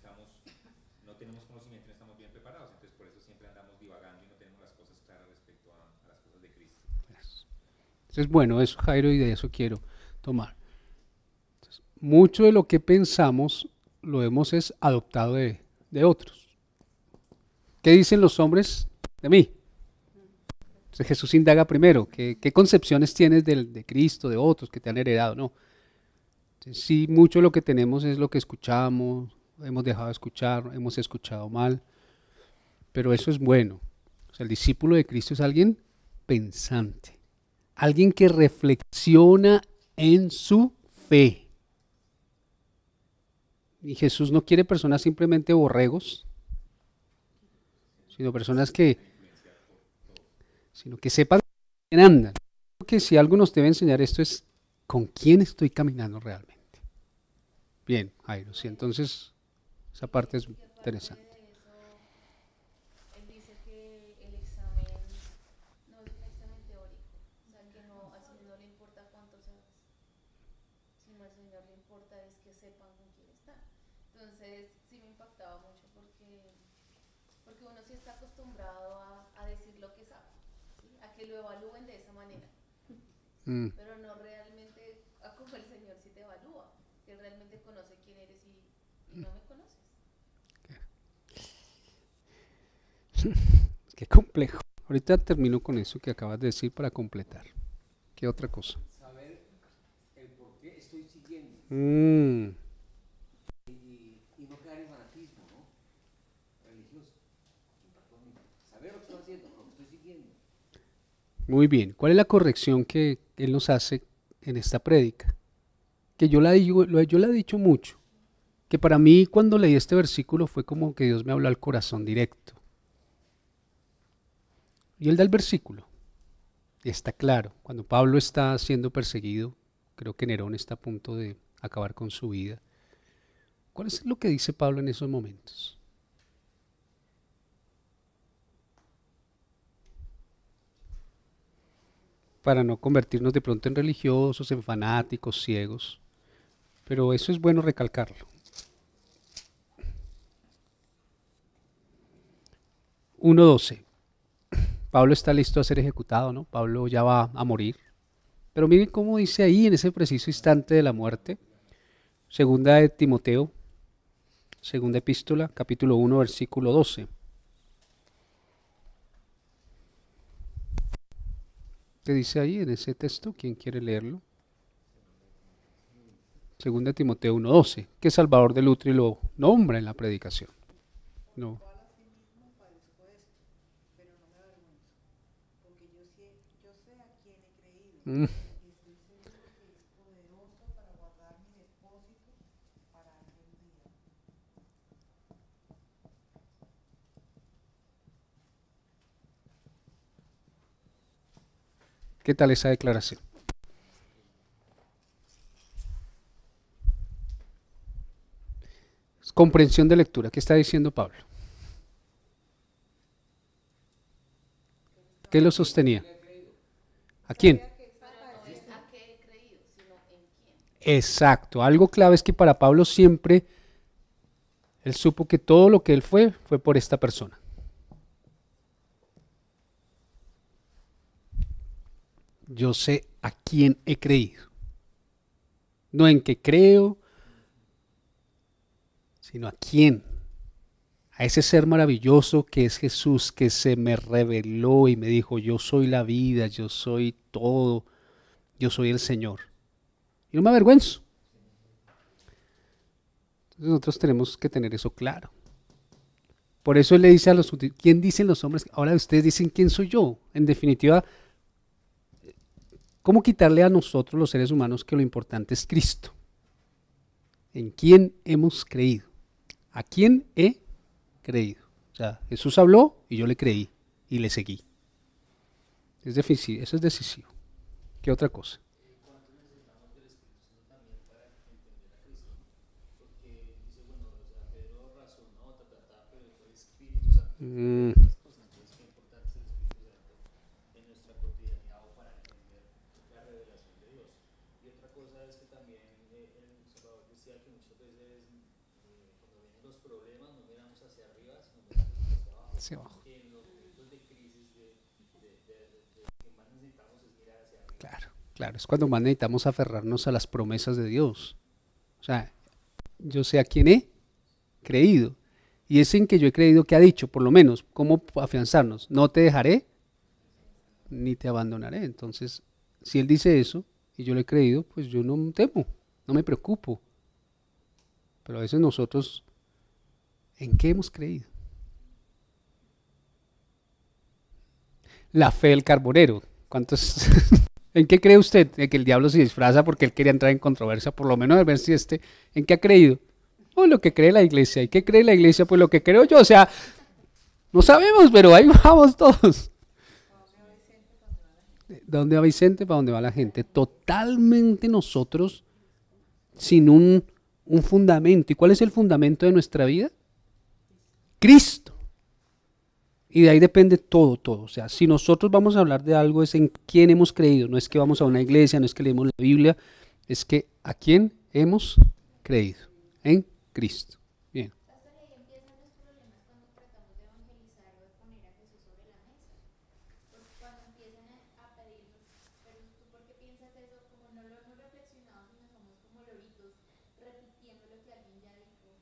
tenemos conocimiento, no estamos bien preparados, entonces por eso siempre andamos divagando y no tenemos las cosas claras respecto a las cosas de Cristo. Entonces, bueno, eso, Jairo, y de eso quiero tomar. Entonces, mucho de lo que pensamos lo hemos adoptado de otros. ¿Qué dicen los hombres de mí? Entonces Jesús indaga primero, ¿qué concepciones tienes de Cristo, de otros que te han heredado? No. Entonces, sí, mucho de lo que tenemos es lo que escuchamos, hemos dejado de escuchar, hemos escuchado mal, pero eso es bueno. O sea, el discípulo de Cristo es alguien pensante, alguien que reflexiona en su fe. Y Jesús no quiere personas simplemente borregos, sino personas que sepan con quién andan. Creo que si algo nos debe enseñar esto es con quién estoy caminando realmente. Bien, Jairo, sí, entonces esa parte es interesante. Él dice que el examen no es un examen teórico, o sea, que no, Porque uno sí está acostumbrado a decir lo que sabe, ¿sí? A que lo evalúen de esa manera, Mm. pero no realmente a como el Señor sí te evalúa, que Él realmente conoce quién eres y no me conoces. Qué complejo. Ahorita termino con eso que acabas de decir para completar. ¿Qué otra cosa? Saber el por qué estoy siguiendo Mm. y no caer en fanatismo, ¿no? Religioso. Saber lo que estoy haciendo, lo que estoy siguiendo. Muy bien. ¿Cuál es la corrección que él nos hace en esta prédica? Que yo la he dicho mucho. Que para mí cuando leí este versículo fue como que Dios me habló al corazón directo. Y él da el versículo. Y está claro. Cuando Pablo está siendo perseguido, creo que Nerón está a punto de acabar con su vida. ¿Cuál es lo que dice Pablo en esos momentos? Para no convertirnos de pronto en religiosos, en fanáticos, ciegos. Pero eso es bueno recalcarlo. 1:12. Pablo está listo a ser ejecutado, ¿no? Pablo ya va a morir. Pero miren cómo dice ahí en ese preciso instante de la muerte. Segunda de Timoteo, segunda epístola, capítulo 1, versículo 12. ¿Qué dice ahí en ese texto? ¿Quién quiere leerlo? Segunda de Timoteo 1:12, que Salvador de Lutri lo nombra en la predicación. No. Cual asimismo padezco esto, pero no me avergüenzo, porque yo sé a quién he creído, Mm. y estoy seguro que es poderoso para guardar mi depósito para aquel día. ¿Qué tal esa declaración? Comprensión de lectura. ¿Qué está diciendo Pablo? ¿Qué lo sostenía? ¿A quién? Pero no es a qué he creído, sino en quién. Exacto. Algo clave es que para Pablo siempre él supo que todo lo que él fue por esta persona. Yo sé a quién he creído. No en qué creo, sino a quién. A ese ser maravilloso que es Jesús, que se me reveló y me dijo, yo soy la vida, yo soy todo, yo soy el Señor. Y no me avergüenzo. Entonces nosotros tenemos que tener eso claro. Por eso él le dice a los, ¿quién dicen los hombres? Ahora ustedes dicen, ¿quién soy yo? En definitiva, ¿cómo quitarle a nosotros los seres humanos que lo importante es Cristo? ¿En quién hemos creído? ¿A quién he creído? O sea, Jesús habló y yo le creí y le seguí. Es decisivo, eso es decisivo. ¿Qué otra cosa? Mm, hacia abajo. Claro, claro, es cuando más necesitamos aferrarnos a las promesas de Dios. O sea, yo sé a quién he creído. Y es en que yo he creído que ha dicho, por lo menos, ¿cómo afianzarnos? No te dejaré ni te abandonaré. Entonces, si Él dice eso y yo lo he creído, pues yo no temo, no me preocupo. Pero a veces nosotros, ¿en qué hemos creído? La fe del carbonero. ¿Cuántos? ¿En qué cree usted? En que el diablo se disfraza porque él quería entrar en controversia, por lo menos a ver si ¿en qué ha creído? Pues lo que cree la iglesia. ¿Y qué cree la iglesia? Pues lo que creo yo. O sea, no sabemos, pero ahí vamos todos. ¿Dónde va Vicente? ¿Para dónde va la gente? Totalmente nosotros sin un fundamento. ¿Y cuál es el fundamento de nuestra vida? Cristo. Y de ahí depende todo, todo. O sea, si nosotros vamos a hablar de algo es en quién hemos creído. No es que vamos a una iglesia, no es que leemos la Biblia, es que a quién hemos creído. En Cristo. Bien. Pastor, ahí empiezan los problemas cuando tratamos de evangelizar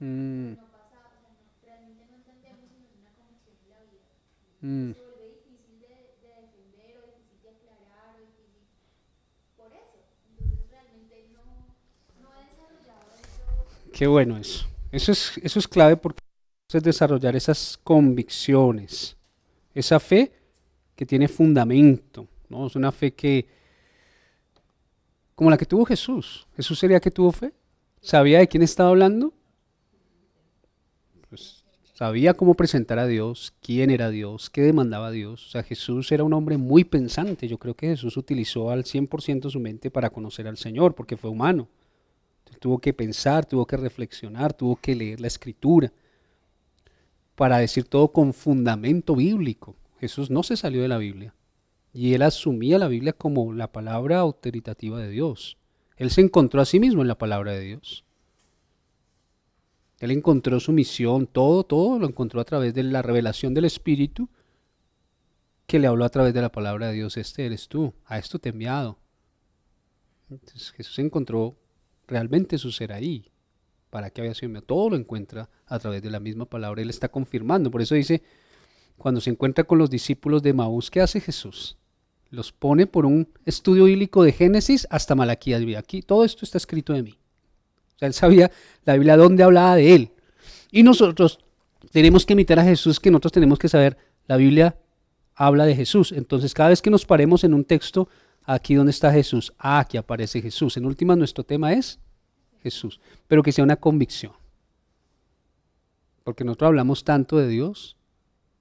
No pasa, o sea, realmente no entendemos sino una conexión en la vida. Se vuelve difícil de defender o difícil de aclarar o difícil por eso. Entonces realmente no he desarrollado eso. Qué bueno eso. Eso es clave porque es desarrollar esas convicciones, esa fe que tiene fundamento, ¿no? Es una fe que, como la que tuvo Jesús. ¿Jesús sería que tuvo fe? ¿Sabía de quién estaba hablando? Pues sabía cómo presentar a Dios, quién era Dios, qué demandaba Dios. O sea, Jesús era un hombre muy pensante. Yo creo que Jesús utilizó al 100% su mente para conocer al Señor, porque fue humano. Tuvo que pensar, tuvo que reflexionar, tuvo que leer la Escritura para decir todo con fundamento bíblico. Jesús no se salió de la Biblia y él asumía la Biblia como la palabra autoritativa de Dios. Él se encontró a sí mismo en la palabra de Dios. Él encontró su misión, todo lo encontró a través de la revelación del Espíritu que le habló a través de la palabra de Dios. Este eres tú, a esto te he enviado. Entonces Jesús encontró realmente su ser ahí. ¿Para qué había sido enviado? Todo lo encuentra a través de la misma palabra. Él está confirmando. Por eso dice, cuando se encuentra con los discípulos de Maús, ¿qué hace Jesús? Los pone por un estudio bíblico de Génesis hasta Malaquías. Aquí todo esto está escrito de mí. O sea, él sabía la Biblia dónde hablaba de él. Y nosotros tenemos que imitar a Jesús, que nosotros tenemos que saber, la Biblia habla de Jesús. Entonces, cada vez que nos paremos en un texto, aquí donde está Jesús, aquí aparece Jesús. En última, nuestro tema es Jesús, pero que sea una convicción. Porque nosotros hablamos tanto de Dios,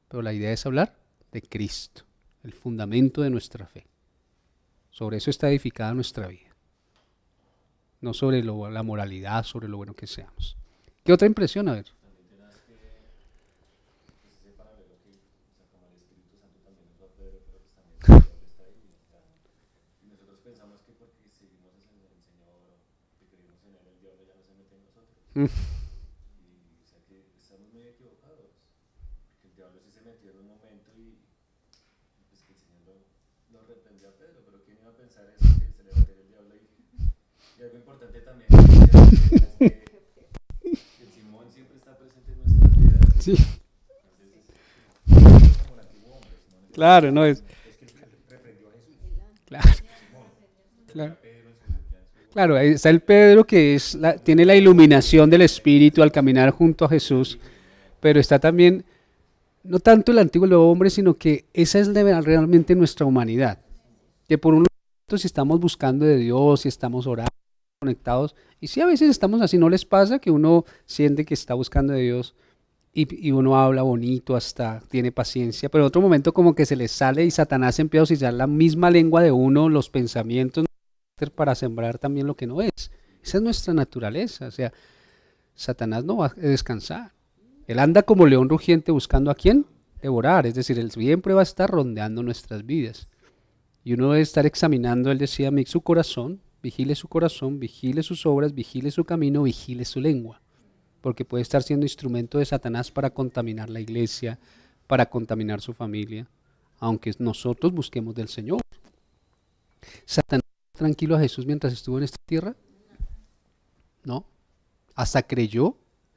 pero la idea es hablar de Cristo, el fundamento de nuestra fe. Sobre eso está edificada nuestra vida. No sobre la moralidad, sobre lo bueno que seamos. ¿Qué otra impresión? A ver. También tenés que ese paralelo que, o sea, como el Espíritu Santo también nos va a Pedro, pero pues también el diablo está ahí. O sea, y nosotros pensamos que porque seguimos el Señor, que creemos en Él, el diablo ya no se mete en nosotros. Y o sea que estamos muy equivocados. Porque el diablo sí se metió en un momento y pues que el Señor lo reprendió a Pedro, pero ¿quién iba a pensar eso? Que se le va a meter el diablo ahí. Y algo importante también es que el Simón siempre está presente en nuestras vidas. Sí. Como el antiguo hombre, Simón. Claro, no es. Es que él reprendió a Jesús. Claro, Simón. claro. A Pedro en su Claro, ahí está el Pedro que tiene la iluminación del Espíritu al caminar junto a Jesús, pero está también, no tanto el antiguo hombre, sino que esa es realmente nuestra humanidad. Que por un lado, si estamos buscando de Dios, si estamos orando, conectados, y si a veces estamos así, ¿no les pasa que uno siente que está buscando de Dios y uno habla bonito, hasta tiene paciencia, pero en otro momento como que se le sale y Satanás empieza a utilizar la misma lengua de uno, los pensamientos, para sembrar también lo que no es? Esa es nuestra naturaleza. O sea, Satanás no va a descansar. Él anda como león rugiente buscando a quién devorar. Es decir, él siempre va a estar rondeando nuestras vidas. Y uno debe estar examinando, él decía, su corazón, vigile sus obras, vigile su camino, vigile su lengua. Porque puede estar siendo instrumento de Satanás para contaminar la iglesia, para contaminar su familia, aunque nosotros busquemos del Señor. Satanás tranquilo a Jesús mientras estuvo en esta tierra? No, hasta creyó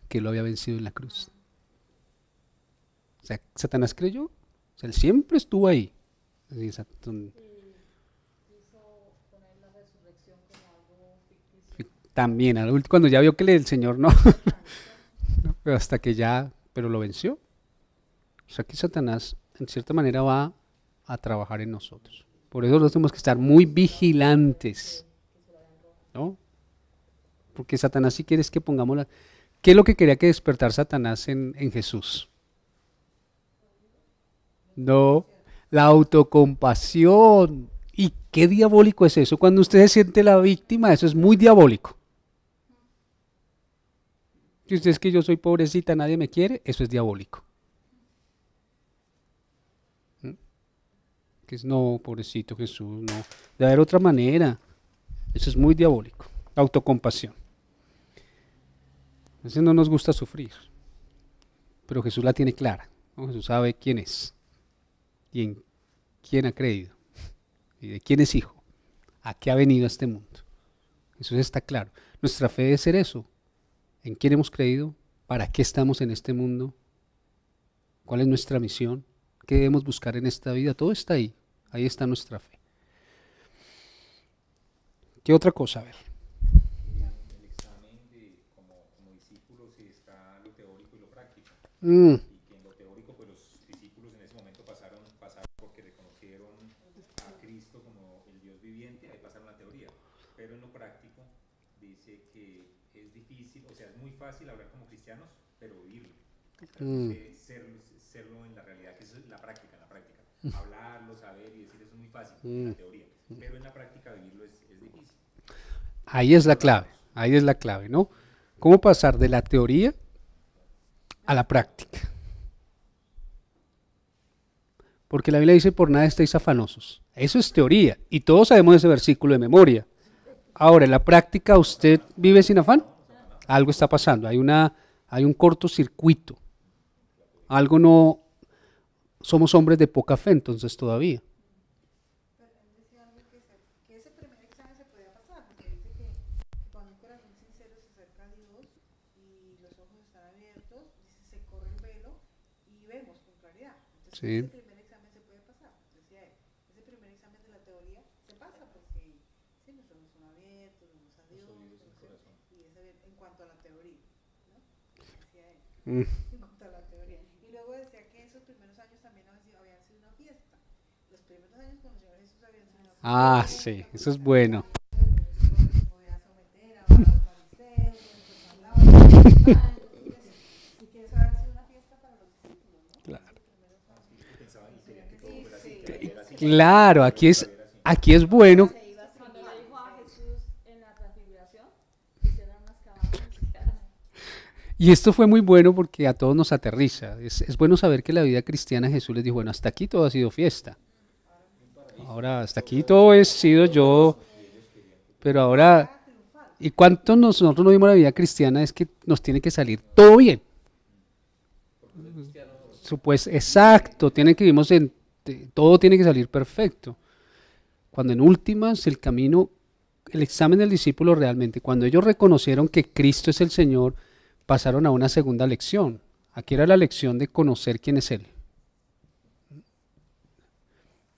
que lo había vencido en la cruz. O sea, Satanás creyó, o sea, él siempre estuvo ahí. Quiso poner la resurrección como algo ficticio. También, cuando ya vio que el Señor no, no, pero hasta que ya, pero lo venció. O sea que Satanás en cierta manera va a trabajar en nosotros. Por eso nosotros tenemos que estar muy vigilantes, ¿no? Porque Satanás si quiere es que pongamos la... ¿Qué es lo que quería que despertar Satanás en Jesús? No, la autocompasión. ¿Y qué diabólico es eso? Cuando usted se siente la víctima, eso es muy diabólico. Si usted es que yo soy pobrecita, nadie me quiere, eso es diabólico. Que es no, pobrecito Jesús, no. Debe haber otra manera. Eso es muy diabólico. Autocompasión. A veces no nos gusta sufrir, pero Jesús la tiene clara, ¿no? Jesús sabe quién es y en quién ha creído y de quién es hijo, a qué ha venido a este mundo. Jesús está claro. Nuestra fe debe ser eso. ¿En quién hemos creído? ¿Para qué estamos en este mundo? ¿Cuál es nuestra misión? ¿Qué debemos buscar en esta vida? Todo está ahí. Ahí está nuestra fe. ¿Qué otra cosa? A ver. El examen de como discípulos está lo teórico y lo práctico. Mm, Y que en lo teórico pues los discípulos en ese momento pasaron porque reconocieron a Cristo como el Dios viviente, ahí pasaron la teoría. Pero en lo práctico dice que es difícil, o sea, es muy fácil hablar como cristianos, pero vivirlo. Realmente serlo en la realidad, que eso es la práctica, hablarlo, saber y decir eso es muy fácil, en la teoría, pero en la práctica vivirlo es difícil. ahí es la clave, ¿no? ¿Cómo pasar de la teoría a la práctica? Porque la Biblia dice, por nada estéis afanosos. Eso es teoría, y todos sabemos ese versículo de memoria. Ahora, en la práctica, ¿usted vive sin afán? Algo está pasando, hay un cortocircuito. Algo no, somos hombres de poca fe entonces todavía. Pero él decía algo que ese primer examen se podía pasar, porque dice que cuando un corazón sincero se acerca a Dios y los ojos están abiertos, dice, se corre el velo y vemos con claridad. Entonces Sí. ese primer examen se puede pasar, decía él. Ese primer examen de la teoría se pasa porque sí, los ojos son abiertos, vemos a Dios, oídos y el corazón. y ese en cuanto a la teoría, ¿no? Decía él. Mm. En cuanto a la teoría. Y luego decía que esos primeros años también habían sido una fiesta. Los primeros años con el Señor Jesús habían sido una fiesta. Ah, sí, eso es bueno. Podía someter a los fariseos, y que eso había sido una fiesta para los discípulos, ¿no? Claro. Pensaban y querían que todo fuera así, que la vida era así. Claro, aquí es bueno. Cuando le dijo a Jesús en la transfiguración, hicieron unas cabañas. Y esto fue muy bueno porque a todos nos aterriza. Es bueno saber que la vida cristiana Jesús les dijo, bueno, hasta aquí todo ha sido fiesta. Ahora, hasta aquí todo he sido yo. Pero ahora, ¿y cuánto nosotros no vimos la vida cristiana? Es que nos tiene que salir todo bien. Pues, exacto, todo tiene que salir perfecto. Cuando en últimas el camino, el examen del discípulo realmente, cuando ellos reconocieron que Cristo es el Señor, pasaron a una segunda lección. Aquí era la lección de conocer quién es Él.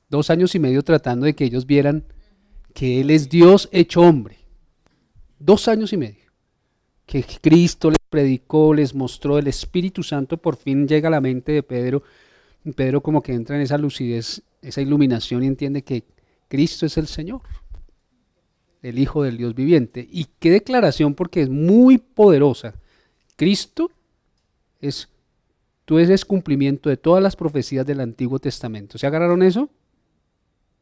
2 años y medio tratando de que ellos vieran que Él es Dios hecho hombre. 2 años y medio. Que Cristo les predicó, les mostró, el Espíritu Santo por fin llega a la mente de Pedro. Y Pedro como que entra en esa lucidez, esa iluminación y entiende que Cristo es el Señor, el Hijo del Dios viviente. Y qué declaración, porque es muy poderosa. Cristo tú eres cumplimiento de todas las profecías del Antiguo Testamento. ¿Se agarraron eso?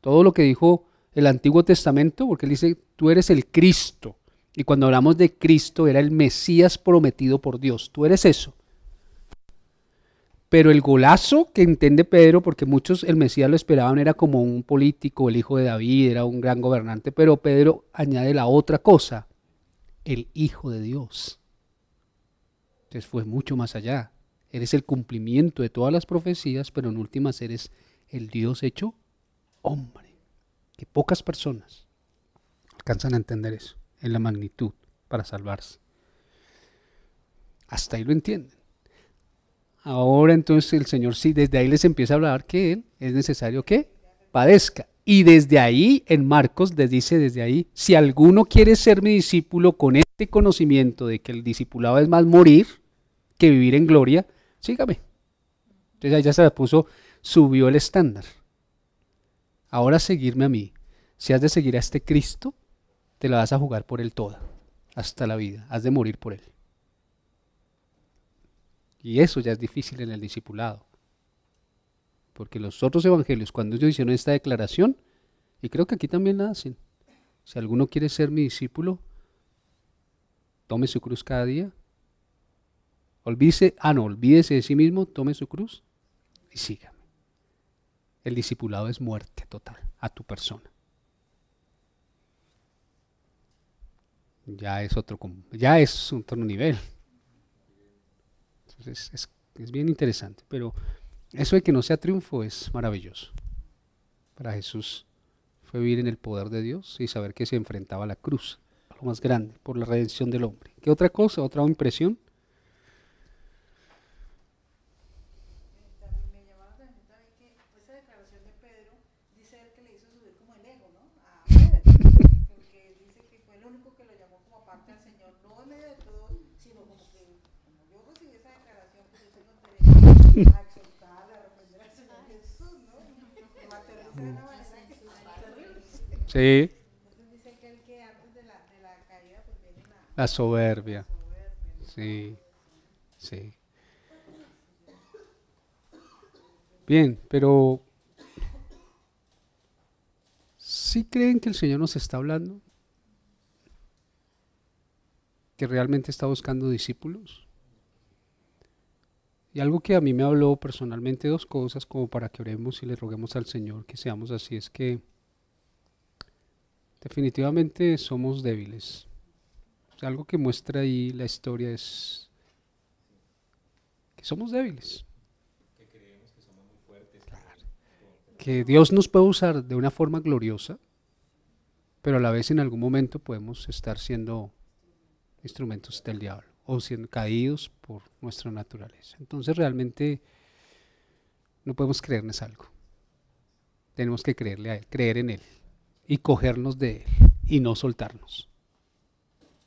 Todo lo que dijo el Antiguo Testamento, porque él dice, tú eres el Cristo. Y cuando hablamos de Cristo, era el Mesías prometido por Dios. Tú eres eso. Pero el golazo que entiende Pedro, porque muchos el Mesías lo esperaban, era como un político, el hijo de David, era un gran gobernante, pero Pedro añade la otra cosa, el Hijo de Dios. Entonces fue mucho más allá. Eres el cumplimiento de todas las profecías, pero en últimas eres el Dios hecho hombre. Que pocas personas alcanzan a entender eso, en la magnitud, para salvarse. Hasta ahí lo entienden. Ahora entonces el Señor sí, desde ahí les empieza a hablar que Él es necesario que padezca. Y desde ahí, en Marcos les dice desde ahí, si alguno quiere ser mi discípulo con este conocimiento de que el discipulado es más morir que vivir en gloria, sígame. Entonces ahí ya se la subió el estándar. Ahora seguirme a mí. Si has de seguir a este Cristo, te la vas a jugar por Él toda, hasta la vida. Has de morir por Él. Y eso ya es difícil en el discipulado. Porque los otros evangelios, cuando ellos hicieron esta declaración, y creo que aquí también la hacen, si alguno quiere ser mi discípulo, tome su cruz cada día. Olvídese de sí mismo, tome su cruz y sígame. El discipulado es muerte total a tu persona. Ya es otro nivel. Entonces es bien interesante, pero eso de que no sea triunfo es maravilloso. Para Jesús fue vivir en el poder de Dios y saber que se enfrentaba a la cruz, a lo más grande, por la redención del hombre. ¿Qué otra cosa, otra impresión? porque dice que fue el único que lo llamó como aparte al Señor, no en medio de todos, sino como que, como yo recibí esa declaración, pues yo tengo derecho a exaltar, a reprender al Señor Jesús, ¿no? Lo aterriza de una manera que es terrible. Sí, Entonces dice que el que antes de la caída, pues viene la soberbia. soberbia, ¿no? Sí, sí. Bien, pero ¿sí creen que el Señor nos está hablando? ¿Que realmente está buscando discípulos? Y algo que a mí me habló personalmente, dos cosas como para que oremos y le roguemos al Señor que seamos así, es que definitivamente somos débiles. O sea, algo que muestra ahí la historia es que somos débiles. Que creemos que somos muy fuertes. Que Dios nos puede usar de una forma gloriosa, pero a la vez en algún momento podemos estar siendo instrumentos del diablo o siendo caídos por nuestra naturaleza. Entonces realmente no podemos creernos algo. Tenemos que creerle a Él, creer en Él y cogernos de Él y no soltarnos,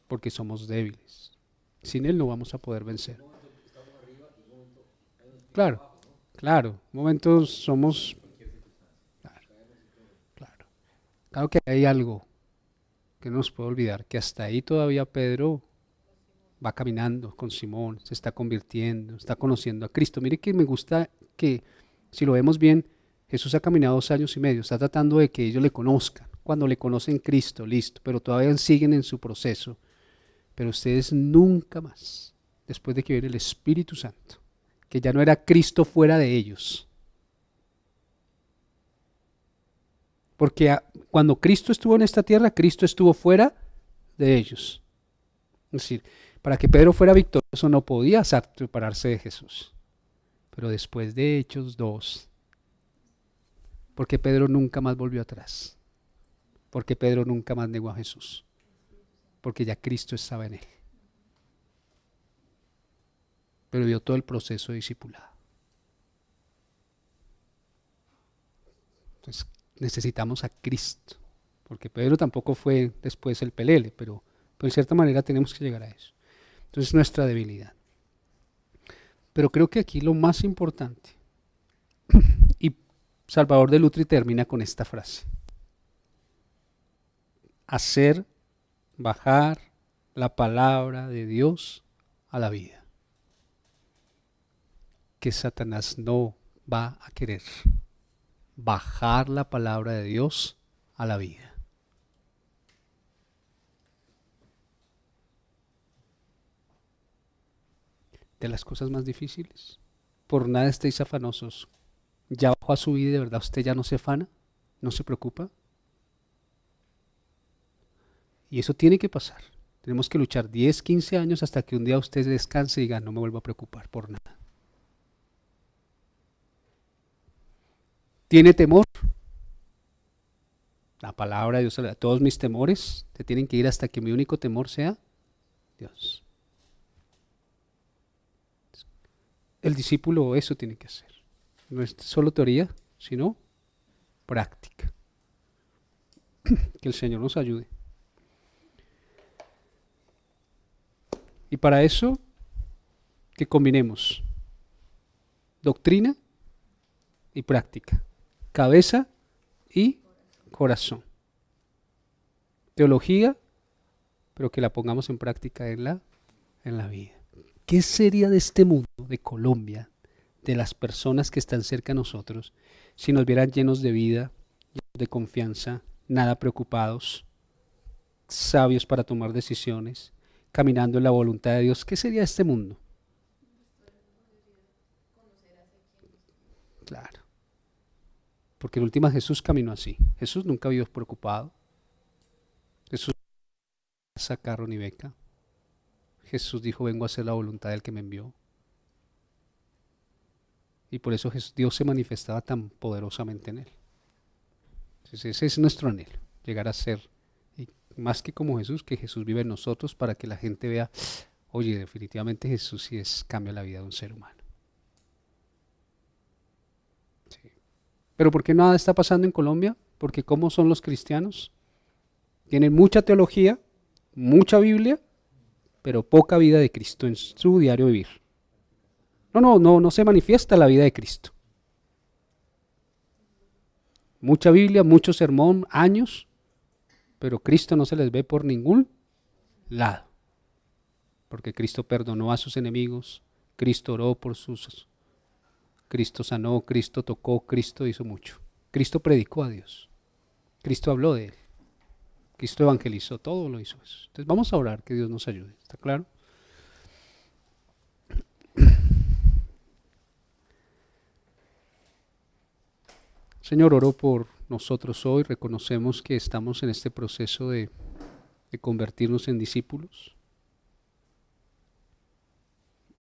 porque somos débiles. Sin Él no vamos a poder vencer. Claro, claro, momentos somos... Claro. Claro que hay algo que no nos puede olvidar, que hasta ahí todavía Pedro va caminando con Simón, se está convirtiendo, está conociendo a Cristo. Mire que me gusta que, si lo vemos bien, Jesús ha caminado 2 años y medio, está tratando de que ellos le conozcan. Cuando le conocen Cristo, listo, pero todavía siguen en su proceso. Pero ustedes nunca más, después de que viene el Espíritu Santo, que ya no era Cristo fuera de ellos. Porque cuando Cristo estuvo en esta tierra, Cristo estuvo fuera de ellos. Es decir, para que Pedro fuera victorioso no podía separarse de Jesús. Pero después de Hechos 2, porque Pedro nunca más volvió atrás. Porque Pedro nunca más negó a Jesús. Porque ya Cristo estaba en él. Pero vio todo el proceso de discipulado. Entonces necesitamos a Cristo. Porque Pedro tampoco fue después el pelele, pero de cierta manera tenemos que llegar a eso. Entonces nuestra debilidad. Pero creo que aquí lo más importante, y Salvador de Lutri termina con esta frase: hacer bajar la palabra de Dios a la vida. Que Satanás no va a querer bajar la palabra de Dios a la vida. De las cosas más difíciles. Por nada estéis afanosos. Ya bajó a su vida y de verdad usted ya no se afana, no se preocupa. Y eso tiene que pasar. Tenemos que luchar 10, 15 años hasta que un día usted descanse y diga, no me vuelvo a preocupar por nada. ¿Tiene temor? La palabra de Dios, todos mis temores te tienen que ir hasta que mi único temor sea Dios. El discípulo eso tiene que hacer. No es solo teoría, sino práctica. Que el Señor nos ayude. Y para eso, que combinemos doctrina y práctica, cabeza y corazón. Teología, pero que la pongamos en práctica en la vida. ¿Qué sería de este mundo, de Colombia, de las personas que están cerca de nosotros, si nos vieran llenos de vida, llenos de confianza, nada preocupados, sabios para tomar decisiones, caminando en la voluntad de Dios? ¿Qué sería este mundo? Claro. Porque en última Jesús caminó así. Jesús nunca vivió preocupado. Jesús no sacaron ni beca. Jesús dijo, vengo a hacer la voluntad del que me envió. Y por eso Dios se manifestaba tan poderosamente en él. Entonces ese es nuestro anhelo, llegar a ser, y más que como Jesús, que Jesús vive en nosotros para que la gente vea, oye, definitivamente Jesús sí cambia la vida de un ser humano. Sí. Pero ¿por qué nada está pasando en Colombia? Porque ¿cómo son los cristianos? Tienen mucha teología, mucha Biblia, pero poca vida de Cristo en su diario vivir. No se manifiesta la vida de Cristo. Mucha Biblia, mucho sermón, años, pero Cristo no se les ve por ningún lado. Porque Cristo perdonó a sus enemigos, Cristo oró por sus... Cristo sanó, Cristo tocó, Cristo hizo mucho. Cristo predicó a Dios. Cristo habló de Él. Cristo evangelizó, todo lo hizo eso. Entonces vamos a orar, que Dios nos ayude. ¿Está claro? Señor, oro por nosotros hoy. Reconocemos que estamos en este proceso de convertirnos en discípulos.